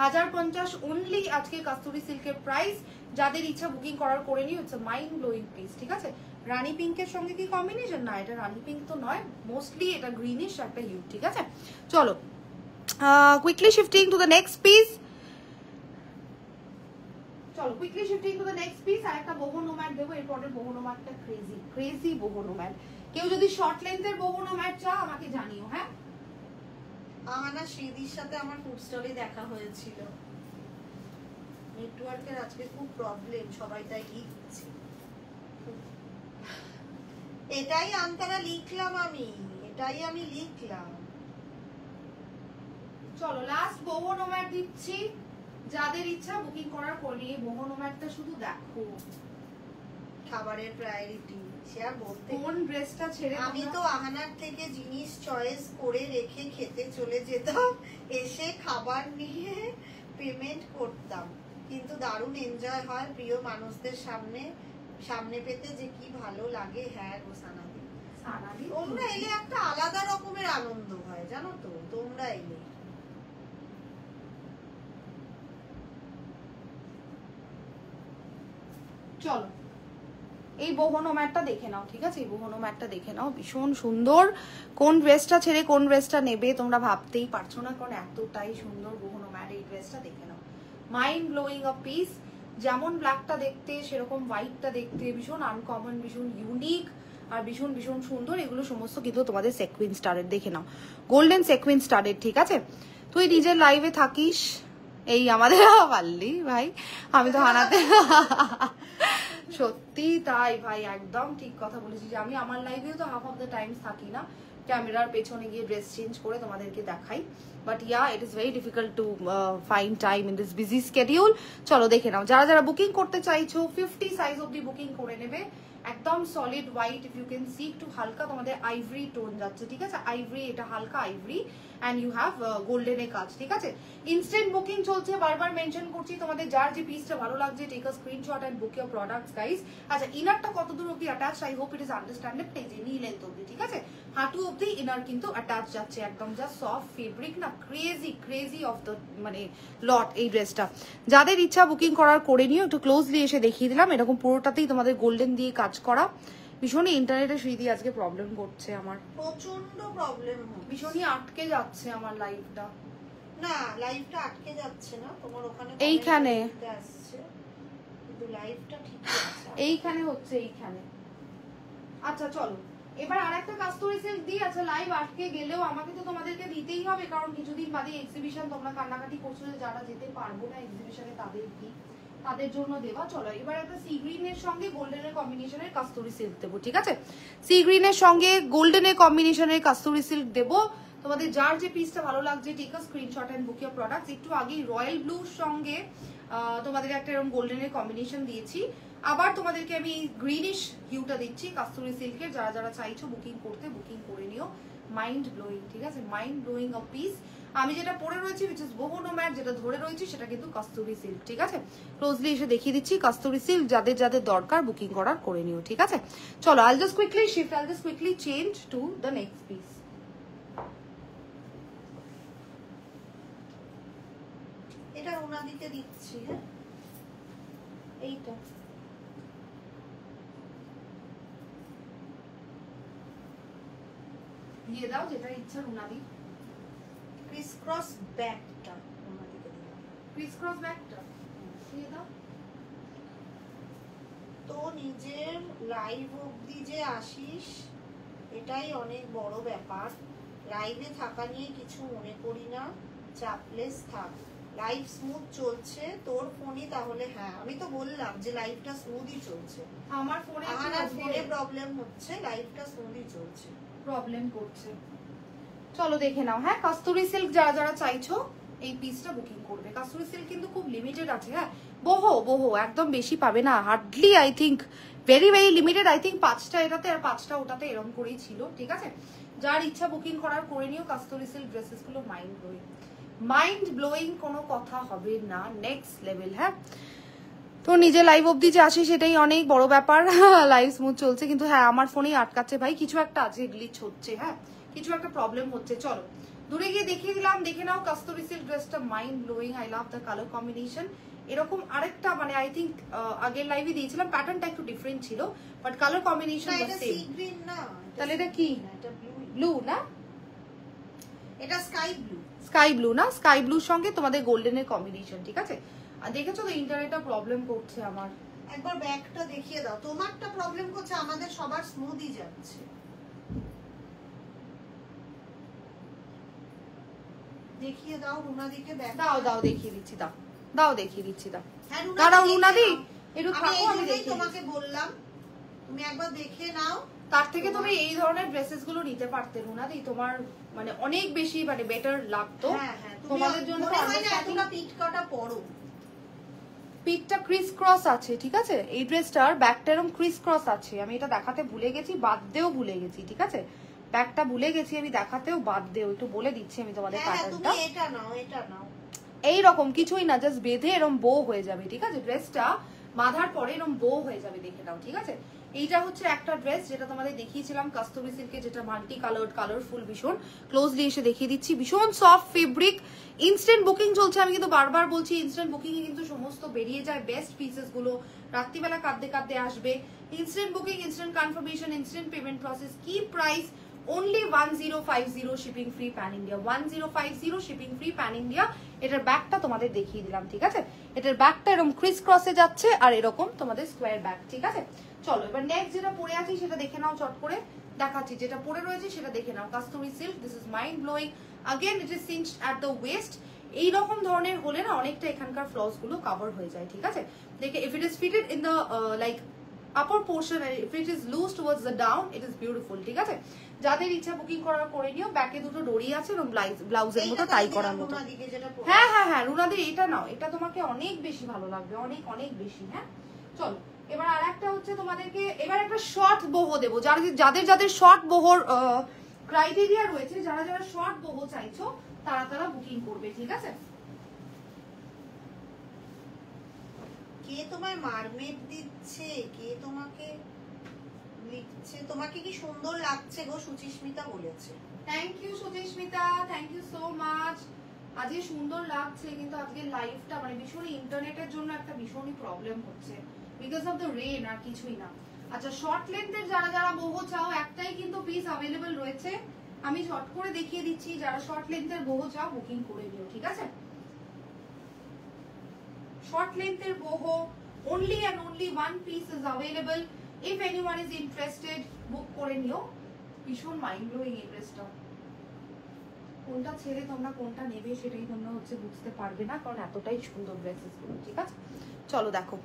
1050 অনলি আজকে কাস্তুরি সিল্কের প্রাইস। যাদের ইচ্ছা বুকিং করার করে নিও, it's a mind blowing piece, ঠিক আছে। রানী পিঙ্কের সঙ্গে কি কম্বিনেশন? না, এটা রানী পিঙ্ক তো নয়, মোস্টলি এটা গ্রিনিশ একটা হিউ, ঠিক আছে। চলো quickly shifting to the next piece. চলো quickly shifting to the next piece. আর একটা boho nomad দেবো, এরপরের boho nomadটা ক্রেজি boho nomad। কেউ যদি শর্ট লেন্থের boho nomad চাও আমাকে জানিও। হ্যাঁ, আহানা শ্রীদির সাথে আমার ফুড স্টলে দেখা হয়েছিল। নেটওয়ার্কের আজকে খুব প্রবলেম, সবাই তাই লিখছে। এটাই আন্তরা লিখলাম আমি, এটাই আমি লিখলাম। চলো লাস্ট boho nomad দিচ্ছি, যাদের ইচ্ছা বুকিং করার পরে boho nomadটা শুধু দেখো। খাবারের প্রায়োরিটি সে আর বলতে, কোন ড্রেসটা ছেড়ে আমি তো আহানার থেকে জিনিস চয়েস করে রেখে খেতে চলে যেতাম, এসে খাবার নিয়ে পেমেন্ট করতাম, কিন্তু দারুণ এনজয় হয় প্রিয় মানুষদের সামনে পেতে যে কি ভালো লাগে। হ্যাঁ গো সানাদি, তোমরা এলে একটা আলাদা রকমের আনন্দ হয়, জানো তো, তোমরা এলে। চলো এই boho nomadটা দেখে নাও, ঠিক আছে, এই boho nomadটা দেখে নাও, ভীষণ সুন্দর। কোন ড্রেসটা ছেড়ে কোন ড্রেসটা নেবে তোমরা ভাবতেই পারছো না, কারণ এতটাই সুন্দর boho nomad। এই ড্রেসটা দেখে নাও, মাইন্ড ব্লোয়িং আ পিস। যেমন ব্ল্যাকটা দেখতে সেরকম হোয়াইটটা দেখতে, ভীষণ আনকমন, ভীষণ ইউনিক আর ভীষণ ভীষণ সুন্দর। এগুলো সমস্ত কিন্তু তোমাদের সেকুইন স্টারের, দেখে নাও, গোল্ডেন সেকুইন স্টারের, ঠিক আছে। তুই নিজের লাইভে থাকিস, এই আমাদের পারলি ভাই, আমি তো হানাতে সত্যি তাই ভাই, একদম ঠিক কথা বলেছি যে আমি আমার লাইভেও তো হাফ অফ দ্য টাইমস থাকি না, ক্যামেরার পেছনে গিয়ে ড্রেস চেঞ্জ করে তোমাদেরকে দেখাই। But yeah, it is very difficult to find time in this busy schedule. চলো দেখে নাও, যারা যারা বুকিং করতে চাইছো 50 সাইজ অব্দি বুকিং করে নেবে। একদম solid white, if you can see, একটু হালকা তোমাদের আইভরি টোন যাচ্ছে, ঠিক আছে, আইভরি, এটা হালকা আইভরি, অ্যান্ড ইউ হ্যাভ গোল্ডেনে কাজ, ঠিক আছে। ইনস্ট্যান্ট বুকিং চলছে, বারবার মেনশন করছি, তোমাদের যার যে পিসটা ভালো লাগছে take a screenshot and book your products guys. আচ্ছা, ইনারটা কত দূর অব্দি attach, I hope it is understandable. এই যে নি লেন্থ অব্দি, ঠিক আছে, হাঁটু অব্দি ইনার কিন্তু অ্যাটাচ যাচ্ছে, একদম যা সফট ফেব্রিক না, ক্রেজি অফ দ্য মানে লট এই ড্রেসটা। যাদের ইচ্ছা বুকিং করার করে নিও। একটু ক্লোজলি এসে দেখিয়ে দিলাম, এরকম পুরোটাতেই তোমাদের গোল্ডেন দিয়ে কাজ করা। ভীষণই ইন্টারনেটে সুইদি আজকে প্রবলেম করছে আমার, প্রচন্ড প্রবলেম, ভীষণই আটকে যাচ্ছে আমার লাইভটা। না, লাইভটা আটকে যাচ্ছে না, তোমার ওখানে এইখানে আসছে, কিন্তু লাইভটা ঠিকই আছে, এইখানে হচ্ছে, এইখানে। আচ্ছা চলো এবার আরেকটা কাস্তুরি সিল্ক দিই। আচ্ছা, লাইভ আটকে গেলেও আমাকে তো তোমাদেরকে দিতেই হবে, কারণ কিছুদিন বাদে এক্সিবিশন, তোমরা কান্নাকাটি করছো যে যারা যেতে পারবো না এক্সিবিশনে তাদের কি, তাদের জন্য দেওয়া। চলো এবার একটা সি গ্রিনের সঙ্গে গোল্ডেনের কম্বিনেশনের কাস্তুরি সিল্ক দেবো, ঠিক আছে, সি গ্রিনের সঙ্গে গোল্ডেনের কম্বিনেশনের কাস্তুরি সিল্ক দেবো। তোমাদের যার যে পিসটা ভালো লাগছে take a screenshot and book your products. একটু আগেই রয়্যাল ব্লুর সঙ্গে তোমাদের একটা এরকম গোল্ডেনের কম্বিনেশন দিয়েছি, আবার তোমাদেরকে আমি গ্রিনিশ হিউটা দিচ্ছি কাস্তুরি সিল্কের। যারা যারা চাইছো বুকিং করতে, বুকিং করে নিও, মাইন্ড ব্লোয়িং, ঠিক আছে, মাইন্ড ব্লোয়িং আ পিস। আমি যেটা পরে রয়েছি which is boho nomad, যেটা ধরে রয়েছি সেটা কিন্তু কস্তুরি সিল্ক, ঠিক আছে? ক্লোজলি এসে দেখিয়ে দিচ্ছি কস্তুরি সিল্ক, যাদের যাদের দরকার বুকিং করার করে নিও, ঠিক আছে? চলো I'll just quickly change to the next piece. এটা ওনাদিকে দিচ্ছি। হ্যাঁ, এইটা দিয়ে দাও যেটা ইচ্ছা রুনাদি। ক্রিস ক্রস ব্যাকটা ওনাদিকে দিলাম। ক্রিস ক্রস ব্যাকটা দিয়ে দাও। তো নিজের লাইভ অবধি যে আসিস এটাই অনেক বড় ব্যাপার। লাইভে থাকা নিয়ে কিছু মনে করি না, চাপলেস থাক। লাইভ স্মুথ চলছে তোর ফোনই তাহলে? হ্যাঁ, আমি তো বললাম যে লাইভটা স্মুথই চলছে। আমার ফোনে প্রবলেম হচ্ছে, লাইভটা স্মুথই চলছে, প্রবলেম করছে। চলো দেখে নাও। হ্যাঁ, কস্তুরি সিল্ক যারা যারা চাইছো এই পিসটা বুকিং করবে। কস্তুরি সিল্ক কিন্তু খুব লিমিটেড আছে। হ্যাঁ, বহু একদম বেশি পাবে না, hardly I think very limited. I think 5টা এটাতে আর 5টা ওটাতে এরকম করেই ছিল, ঠিক আছে? যার ইচ্ছা বুকিং করার করে নিও। কস্তুরি সিল্ক ড্রেসেস গুলো মাইন্ড ব্লোয়িং কোনো কথা হবে না, নেক্সট লেভেল। হ্যাঁ, তো নিজে লাইভ অবধি যে আসে সেটাই অনেক বড় ব্যাপার। লাইভ স্মুথ চলছে, কিন্তু হ্যাঁ আমার ফোনেই আটকাচ্ছে ভাই, কিছু একটা আছে, গ্লিচ হচ্ছে। হ্যাঁ, কিছু একটা প্রবলেম হচ্ছে। চলো দূরে গিয়ে দেখিয়ে দিলাম, দেখে নাও কস্তুরি সিল্ক ড্রেসটা mind blowing. I love the colour combination. এরকম আরেকটা মানে আই থিঙ্ক আগের লাইভে দিয়েছিলাম, প্যাটার্নটা একটু ডিফারেন্ট ছিল but colour combination was same. তাহলে এটা কি? ব্লু না, এটা স্কাই ব্লু। স্কাই ব্লু না, স্কাই ব্লুর সঙ্গে তোমাদের গোল্ডেনের কম্বিনেশন, ঠিক আছে? আর দেখেছো তো ইন্টারনেটটা প্রবলেম করছে আমার। একবার ব্যাকটা দেখিয়ে দাও। তোমারটা প্রবলেম করছে, আমাদের সবার স্মুথই যাচ্ছে। দেখিয়ে দাও রুনাদিকে ব্যাক। দাও দেখিয়ে দিচ্ছি, দাও দেখিয়ে দিচ্ছি। হ্যাঁ দাঁড়াও রুনাদি, একটু থাকো, আমি তোমাকে বললাম তুমি একবার দেখে নাও। তার থেকে তুমি এই ধরনের ড্রেসেস গুলো নিতে পারতে রুনাদি, তোমার মানে অনেক বেশি মানে বেটার লাগতো। তোমাদের জন্য পিট কাটা পরো। পিটটা ক্রিস ক্রস আছে, ঠিক আছে? এই ড্রেসটার ব্যাকটা এরকম ক্রিস ক্রস আছে। আমি এটা দেখাতে ভুলে গেছি, বাদতেও ভুলে গেছি, ঠিক আছে? ব্যাকটা ভুলে গেছি আমি দেখাতেও, বাদতেও একটু বলে দিচ্ছি আমি তোমাদের প্যাটার্নটা। এটা নাও এইরকম কিছুই না, জাস্ট বেঁধে এরকম বো হয়ে যাবে, ঠিক আছে? ড্রেসটা বাঁধার পরে এরকম বো হয়ে যাবে, দেখে নাও, ঠিক আছে? এইটা হচ্ছে একটা ড্রেস যেটা তোমাদের দেখিয়েছিলাম কস্তুরি সিল্কে, যেটা মাল্টি কালারফুল, ভীষণ ক্লোজলি এসে দেখিয়ে দিচ্ছি। ভীষণ সফট ফেব্রিক, ইনস্ট্যান্ট বুকিং চলছে। আমি কিন্তু বারবার বলছি ইনস্ট্যান্ট বুকিং এ কিন্তু সমস্ত বেরিয়ে যায় বেস্ট পিসেস গুলো, রাত্রিবেলা কাঁদতে আসবে। Instant booking, instant confirmation, instant payment process. কি price? only 1050 shipping free pan India, 1050 shipping free pan India। এটার ব্যাকটা তোমাদের দেখিয়ে দিলাম, ঠিক আছে? এটার ব্যাকটা এরকম ক্রিস ক্রসে যাচ্ছে আর এরকম তোমাদের স্কোয়ার ব্যাক, ঠিক আছে? চলো এবার নেক্সট যেটা পরে আছি সেটা দেখে নাও, চট করে দেখাচ্ছি। যেটা পরে রয়েছে সেটা দেখে নাও। Kasturi silk, this is mind blowing. Again it is cinched at the waist. এইরকম ধরনের হলে না অনেকটা এখানকার ফ্লস গুলো কভার হয়ে যায়, ঠিক আছে? দেখে if it is fitted in the like upper portion and if it is loose towards the down, it is beautiful, ঠিক আছে? যাদের ইচ্ছা বুকিং করার করে নিও। ব্যাকে দুটো ডরি আছে এবং ব্লাউজের মতো টাই করার মতো। হ্যাঁ রুনাদি এটা নাও, এটা তোমাকে অনেক বেশি ভালো লাগবে, অনেক বেশি। হ্যাঁ, চলো এবার আর একটা হচ্ছে তোমাদেরকে, এবার একটা শর্ট boho দেবো। যাদের শর্ট bohoর ক্রাইটেরিয়া রয়েছে, যারা শর্ট boho চাইছো তারা বুকিং করবে, ঠিক আছে? কে তোমায় মারমেড দিচ্ছে, কে তোমাকে লিখছে? তোমাকে কি সুন্দর লাগছে গো, সুচিস্মিতা বলেছে। Thank you Suchismita, thank you so much. আজকে সুন্দর লাগছে, কিন্তু আজকে লাইভটা মানে ভীষণ ইন্টারনেটের জন্য একটা ভীষণই প্রবলেম হচ্ছে, বিকজ অফ দ্য রেন, আর কিছুই না। আচ্ছা, শর্ট লেন্থের যারা boho চাও, একটাই কিন্তু পিস অ্যাভেলেবল রয়েছে। আমি শর্ট করে দেখিয়ে দিচ্ছি, যারা শর্ট লেন্থের boho চাও বুকিং করে নিও, ঠিক আছে? short length boho, only and only one piece is available. If anyone is interested, book করে নিও। ভীষণ মাইন্ড ব্লোয়িং এই ড্রেসটা। কোনটা ছেড়ে তোমরা কোনটা নেবে সেটাই তোমরা হচ্ছে বুঝতে পারবে না, কারণ এতটাই সুন্দর ড্রেসেস গুলো, ঠিক আছে? চলো দেখো,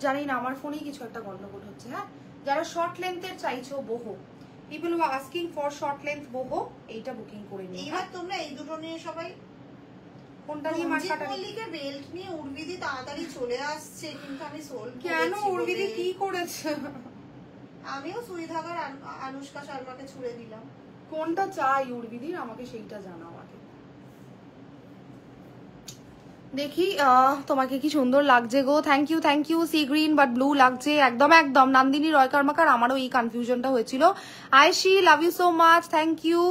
জানি না আমার ফোনেই কিছু একটা গন্ডগোল হচ্ছে। হ্যাঁ, যারা শর্ট লেন্থের চাইছো boho, people who are asking for short length boho, এইটা বুকিং করে নিও। এইবার তোমরা এই দুটো নিয়ে সবাই কোনটা নিয়ে মার্কাটা মল্লিকের বেল্ট নিয়ে উর্বিদি তাড়াতাড়ি চলে আসছে, কিন্তু আমি সোল কেন? উর্বিদি কি করেছে? আমিও সুই ধাগার আনুষ্কা শর্মাকে ছুড়ে দিলাম। কোনটা চাই উর্বিদির, আমাকে সেইটা জানাও আগে। দেখি তোমাকে কি সুন্দর লাগছে গো। Thank you sea green but blue লাগছে একদম একদম। নন্দিনী রয় কর্মকার, আমারও এই কনফিউশনটা হয়েছিল। Aishi love you so much, thank you.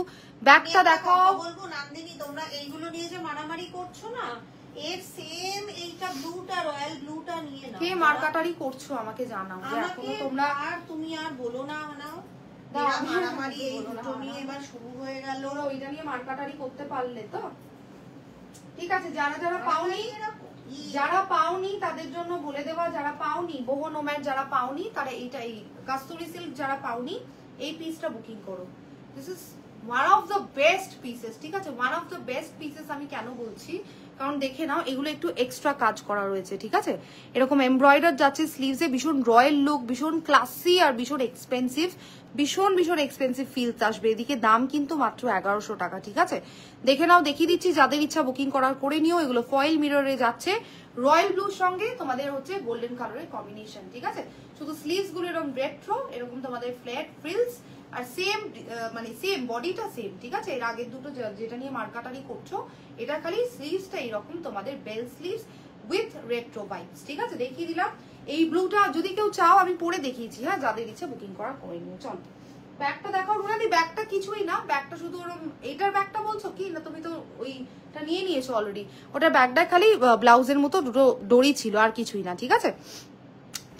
ব্যাগটা দেখাও। বলবো নন্দিনী, তোমরা এইগুলো নিয়ে যে মারামারি করছো না, এর সেম এইটা ব্লুটা, রয়্যাল ব্লুটা নিয়ে নাও। কে মার্কাটারি করছো আমাকে জানাও, যে এখনো তোমরা আর তুমি আর বলো না নাও মারামারি এই দুটো নিয়ে এবার শুরু হয়ে গেল। ওইটা নিয়ে মার্কাটারি করতে পারলে তো ঠিক আছে। যারা যারা পাওনি, যারা পাওনি তাদের জন্য বলে দেওয়া, যারা পাওনি বহু নোম্যাড যারা পাওনি তারা এইটা, এই কাস্তুরি সিল্ক যারা পাওনি এই পিসটা বুকিং করো। This is one of the best pieces, ঠিক আছে, one of the best pieces. আমি কেন বলছি, কারণ দেখে নাও এগুলো একটু এক্সট্রা কাজ করা রয়েছে, ঠিক আছে। এরকম এমব্রয়ডার যাচ্ছে স্লিভসে, ভীষণ রয়্যাল লুক, ভীষণ ক্লাসি আর ভীষণ এক্সপেন্সিভ, ভীষণ এক্সপেন্সিভ ফিলস আসবে। এদিকে দাম কিন্তু মাত্র 1100 টাকা, ঠিক আছে। দেখে নাও, দেখিয়ে দিচ্ছি, যাদের ইচ্ছা বুকিং করার করে নিও। এগুলো ফয়েল মিররে যাচ্ছে, রয়্যাল ব্লুর সঙ্গে তোমাদের হচ্ছে গোল্ডেন কালারের কম্বিনেশন, ঠিক আছে। শুধু স্লিভস গুলো এরকম রেট্রো, এরকম তোমাদের ফ্ল্যাট ফ্রিলস, আর সেম মানে সেম বডিটা সেম, ঠিক আছে। এর আগের দুটো যেটা নিয়ে মার্কাটারি করছো, এটা খালি স্লিভসটা এরকম তোমাদের bell sleeves with retro vibes, ঠিক আছে। দেখিয়ে দিলাম। এই ব্লুটা যদি কেউ চাও আমি পরে দেখিয়েছি, হ্যাঁ, যাদের ইচ্ছে বুকিং করা করে নিও। চল ব্যাগটা দেখাও রুনাদি। ব্যাগটা কিছুই না, ব্যাগটা শুধু ওরকম, এইটার ব্যাগটা বলছো কি না, তুমি তো ওইটা নিয়ে নিয়েছো অলরেডি। ওটার ব্যাগটা খালি ব্লাউজের মতো দুটো ডরি ছিল, আর কিছুই না, ঠিক আছে।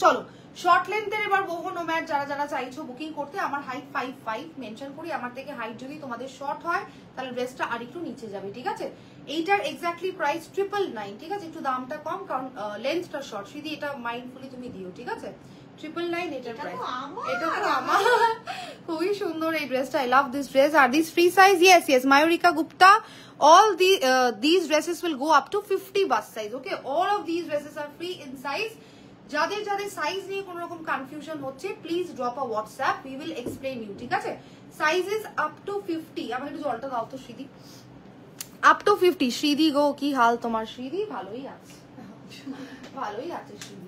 চলো শর্ট লেন্থের এবার বহু নোম্যাড যারা যারা চাইছো বুকিং করতে, আমার হাইট 5'5" মেনশন করি। আমার থেকে হাইট যদি তোমাদের শর্ট হয় তাহলে ড্রেসটা আরেকটু নিচে যাবে, ঠিক আছে। এইটার এক্স্যাক্টলি প্রাইস 999, ঠিক আছে। একটু দামটা কম কারণ লেন্থটা শর্ট। শুধু এটা মাইন্ডফুলি তুমি দিও, ঠিক আছে। 999 এটার প্রাইস। এটা তো আমার খুবই সুন্দর এই ড্রেসটা। I love this dress. আর this free size, yes Mayurika Gupta, all these dresses will go up to 50 bust size, okay, all of these dresses are free in size. যাদের যাদের সাইজ নিয়ে কোনো রকম কনফিউশন হচ্ছে, please drop a WhatsApp, we will explain you, ঠিক আছে। Size is up to 50। আমাকে একটু জলটা দাও তো শ্রীদি। Up to 50। শ্রীদি গো, কি হাল তোমার? শ্রীদি ভালোই আছে, ভালোই আছে শ্রীদি।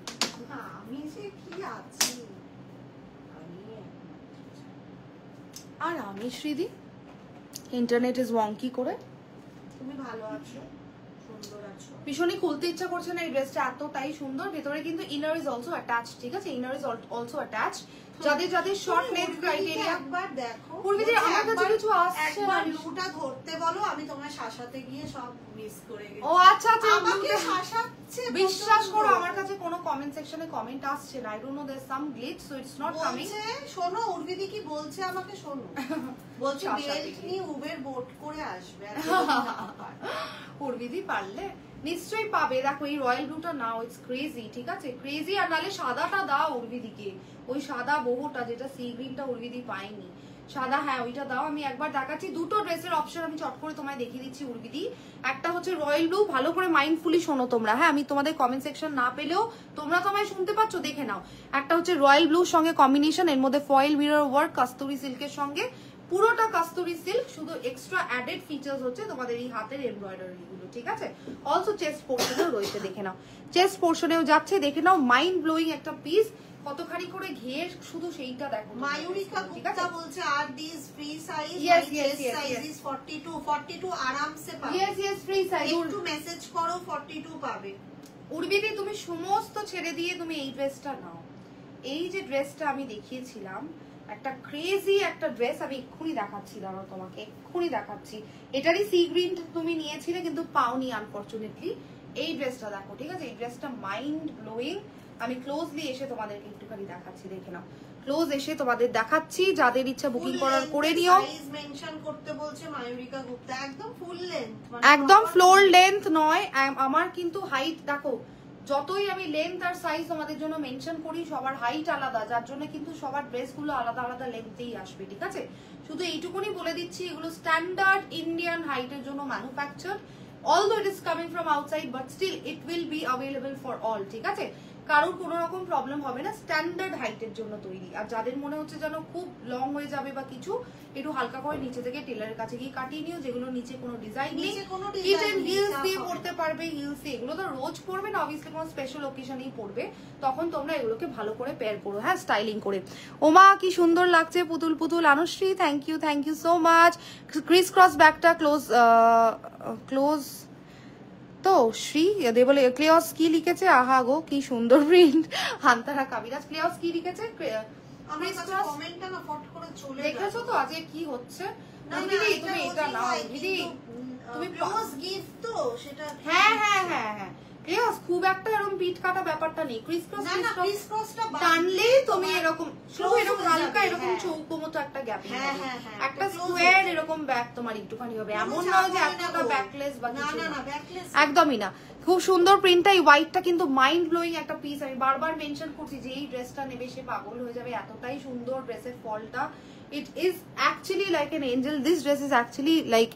আমি যে কি আছি, আর আমি শ্রীদি ইন্টারনেট ইজ ওয়ঙ্কি করে। তুমি ভালো আছো, সুন্দর আছো। ভীষণই খুলতে ইচ্ছা করছে না, এই ড্রেসটা এতটাই সুন্দর। ভেতরে কিন্তু ইনার ইজ অলসো অ্যাটাচড, ঠিক আছে। Inner is also attached. যাদের যাদের শর্ট লেন্থ ক্রাইটেরিয়া, একবার দেখো পূর্বিতে আমার কাছে কিছু আসছে একবার না। ব্লুটা ধরতে বলো, আমি তোমার শাসাতে গিয়ে সব মিস করে গেছি। ও আচ্ছা আচ্ছা, আমাকে শাসাচ্ছে। বিশ্বাস করো আমার কাছে কোনো কমেন্ট সেকশনে কমেন্ট আসছে না। I don't know, there some glitch, so it's not coming. বলছে, শোনো উর্বিদি কি বলছে আমাকে, শোনো। বলছে বেল্ট নিয়ে উবের বোট করে আসবে। উর্বিদি পারলে নিশ্চয়ই পাবে। দেখো এই রয়্যাল ব্লুটা নাও, ইটস ক্রেজি, ঠিক আছে, ক্রেজি। আর নালে সাদাটা দাও উর্বিদিকে, ওই সাদা বহুটা যেটা সি গ্রিনটা উর্বিদি পাইনি, সাদা, হ্যাঁ ওইটা দাও। আমি একবার দেখাচ্ছি দুটো ড্রেসের অপশন, আমি চট করে তোমায় দেখিয়ে দিচ্ছি উর্বিদি। একটা হচ্ছে রয়্যাল ব্লু, ভালো করে মাইন্ডফুলি শোনো তোমরা, হ্যাঁ, আমি তোমাদের কমেন্ট সেকশন না পেলেও তোমরা তোমায় শুনতে পাচ্ছ, দেখে নাও। একটা হচ্ছে রয়্যাল ব্লুর সঙ্গে কম্বিনেশন, এর মধ্যে ফয়েল মিরর ওয়ার্ক কাস্তুরি সিল্কের সঙ্গে, পুরোটা কাস্তুরি সিল্ক, শুধু এক্সট্রা অ্যাডেড ফিচার্স হচ্ছে তোমাদের এই হাতের এমব্রয়ডারি গুলো, ঠিক আছে। অলসো চেস্ট পোর্শনেও রয়েছে, দেখে নাও, চেস্ট পোর্শনেও যাচ্ছে, দেখে নাও। মাইন্ড ব্লোয়িং একটা পিস, কতখানি করে ঘিয়ে, শুধু সেইটা দেখো। মায়ুরিকা গুপ্তা বলছে আর this free size, Yes, size is 42 আরামসে পাবে। Yes free size. একটু মেসেজ করো, 42 পাবে। উর্বিদি তুমি সমস্ত ছেড়ে দিয়ে তুমি এই ড্রেসটা নাও। এই যে ড্রেসটা আমি দেখিয়েছিলাম, একটা ক্রেজি একটা ড্রেস, আমি এক্ষুনি দেখাচ্ছি, দাঁড়াও তোমাকে এক্ষুনি দেখাচ্ছি। এটারই সি গ্রিন তুমি নিয়েছিলে কিন্তু পাওনি আনফরচুনেটলি। এই ড্রেসটা দেখো, ঠিক আছে, এই ড্রেসটা মাইন্ড ব্লোয়িং। আমি ক্লোজলি এসে তোমাদেরকে একটুখানি দেখাচ্ছি, দেখে নাও, ক্লোজ এসে তোমাদের দেখাচ্ছি। যাদের ইচ্ছা বুকিং করার করে নিও। সাইজ মেনশন করতে বলছে মায়ুরিকা গুপ্তা, একদম ফুল লেন্থ, একদম ফ্লোর লেন্থ নয়। আমার কিন্তু হাইট দেখো, যতই আমি লেন্থ আর সাইজ তোমাদের জন্য মেনশন করি, সবার হাইট আলাদা, যার জন্য কিন্তু সবার ড্রেসগুলো আলাদা আলাদা লেন্থেই আসবে, ঠিক আছে। শুধু এইটুকুনি বলে দিচ্ছি, এগুলো স্ট্যান্ডার্ড ইন্ডিয়ান হাইটের জন্য manufactured, although it is coming from outside but still it will be available for all, ঠিক আছে। কারোর কোনো রকম প্রবলেম হবে না, স্ট্যান্ডার্ড হাইটের জন্য তৈরি। আর যাদের মনে হচ্ছে যেন খুব লং হয়ে যাবে বা কিছু, একটু হালকা করে নিচে থেকে টেলারের কাছে গিয়ে কাটিয়ে নিও, যেগুলো নিচে কোনো ডিজাইন নেই, কিচেন হিলস দিয়ে পড়তে পারবে। হিলস এগুলো তো রোজ পরবে না, অবভিয়াসলি কোনো স্পেশাল অকেশনেই পরবে, তখন তোমরা এগুলোকে ভালো করে পেয়ার করো, হ্যাঁ, স্টাইলিং করে। ওমা কি সুন্দর লাগছে, পুতুল পুতুল। Anushree thank you so much. Criss cross ব্যাগটা ক্লোজ তো শ্রী দে বলে ক্লেওস কি লিখেছে, আহা গো কি সুন্দর প্রিন্ট। হান্তারা কাবিরাজ ক্লেওস কি লিখেছে, দেখেছো তো আজকে কি হচ্ছে। দিদি তুমি এটা নাও দিদি, তুমি ক্লোজ গিফট তো সেটা। হ্যাঁ হ্যাঁ হ্যাঁ হ্যাঁ ক্লেওস খুব একটা এরকম পিট কাটা ব্যাপারটা নেই, ক্রিস ক্রসটা টানলেই তুমি এরকম শুধু এরকম হালকা এরকম চৌকো মতো একটা গ্যাপ, একটা স্কোয়ার এরকম ব্যাক তোমার একটুখানি হবে, এমন নয় যে একটা ব্যাকলেস বা কিছু, না একদমই না। খুব সুন্দর প্রিন্টটা, এই হোয়াইটটা কিন্তু মাইন্ড ব্লোয়িং একটা পিস। আমি বারবার মেনশন করছি যে এই ড্রেসটা নেবে সে পাগল হয়ে যাবে, এতটাই সুন্দর ড্রেসের ফলটা। It is actually like N Angel, this dress is actually like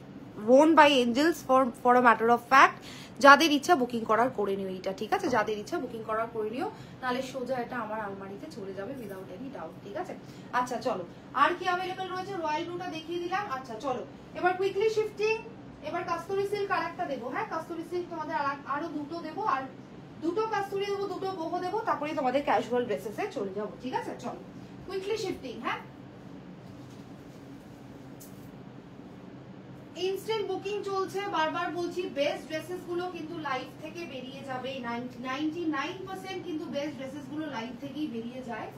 worn by angels for a matter of fact। যাদের ইচ্ছা বুকিং করার করে নিও এটা, ঠিক আছে, যাদের ইচ্ছা বুকিং করার করে নিও, নাহলে সোজা এটা আমার আলমারিতে চলে যাবে উইদাউট এনি ডাউট, ঠিক আছে। আচ্ছা চলো আর কি অ্যাভেলেবল রয়েছে, রয়্যাল ব্লুটা দেখিয়ে দিলাম। আচ্ছা চলো এবার কুইকলি শিফটিং, এবার কাস্তুরি সিল্ক আর একটা দেবো, হ্যাঁ কাস্তুরি সিল্ক তোমাদের আরো দুটো দেবো, আর দুটো কাস্তুরি দেবো, দুটো boho দেবো, তারপরে তোমাদের ক্যাজুয়াল ড্রেসেসে চলে যাবো, ঠিক আছে। চলো কুইকলি শিফটিং, হ্যাঁ ইনস্ট্যান্ট বুকিং চলছে, বারবার বলছি বেস্ট ড্রেসেস গুলো কিন্তু লাইভ থেকে বেরিয়ে যাবে, 99% কিন্তু বেস্ট ড্রেসেস গুলো লাইভ থেকেই বেরিয়ে যায়।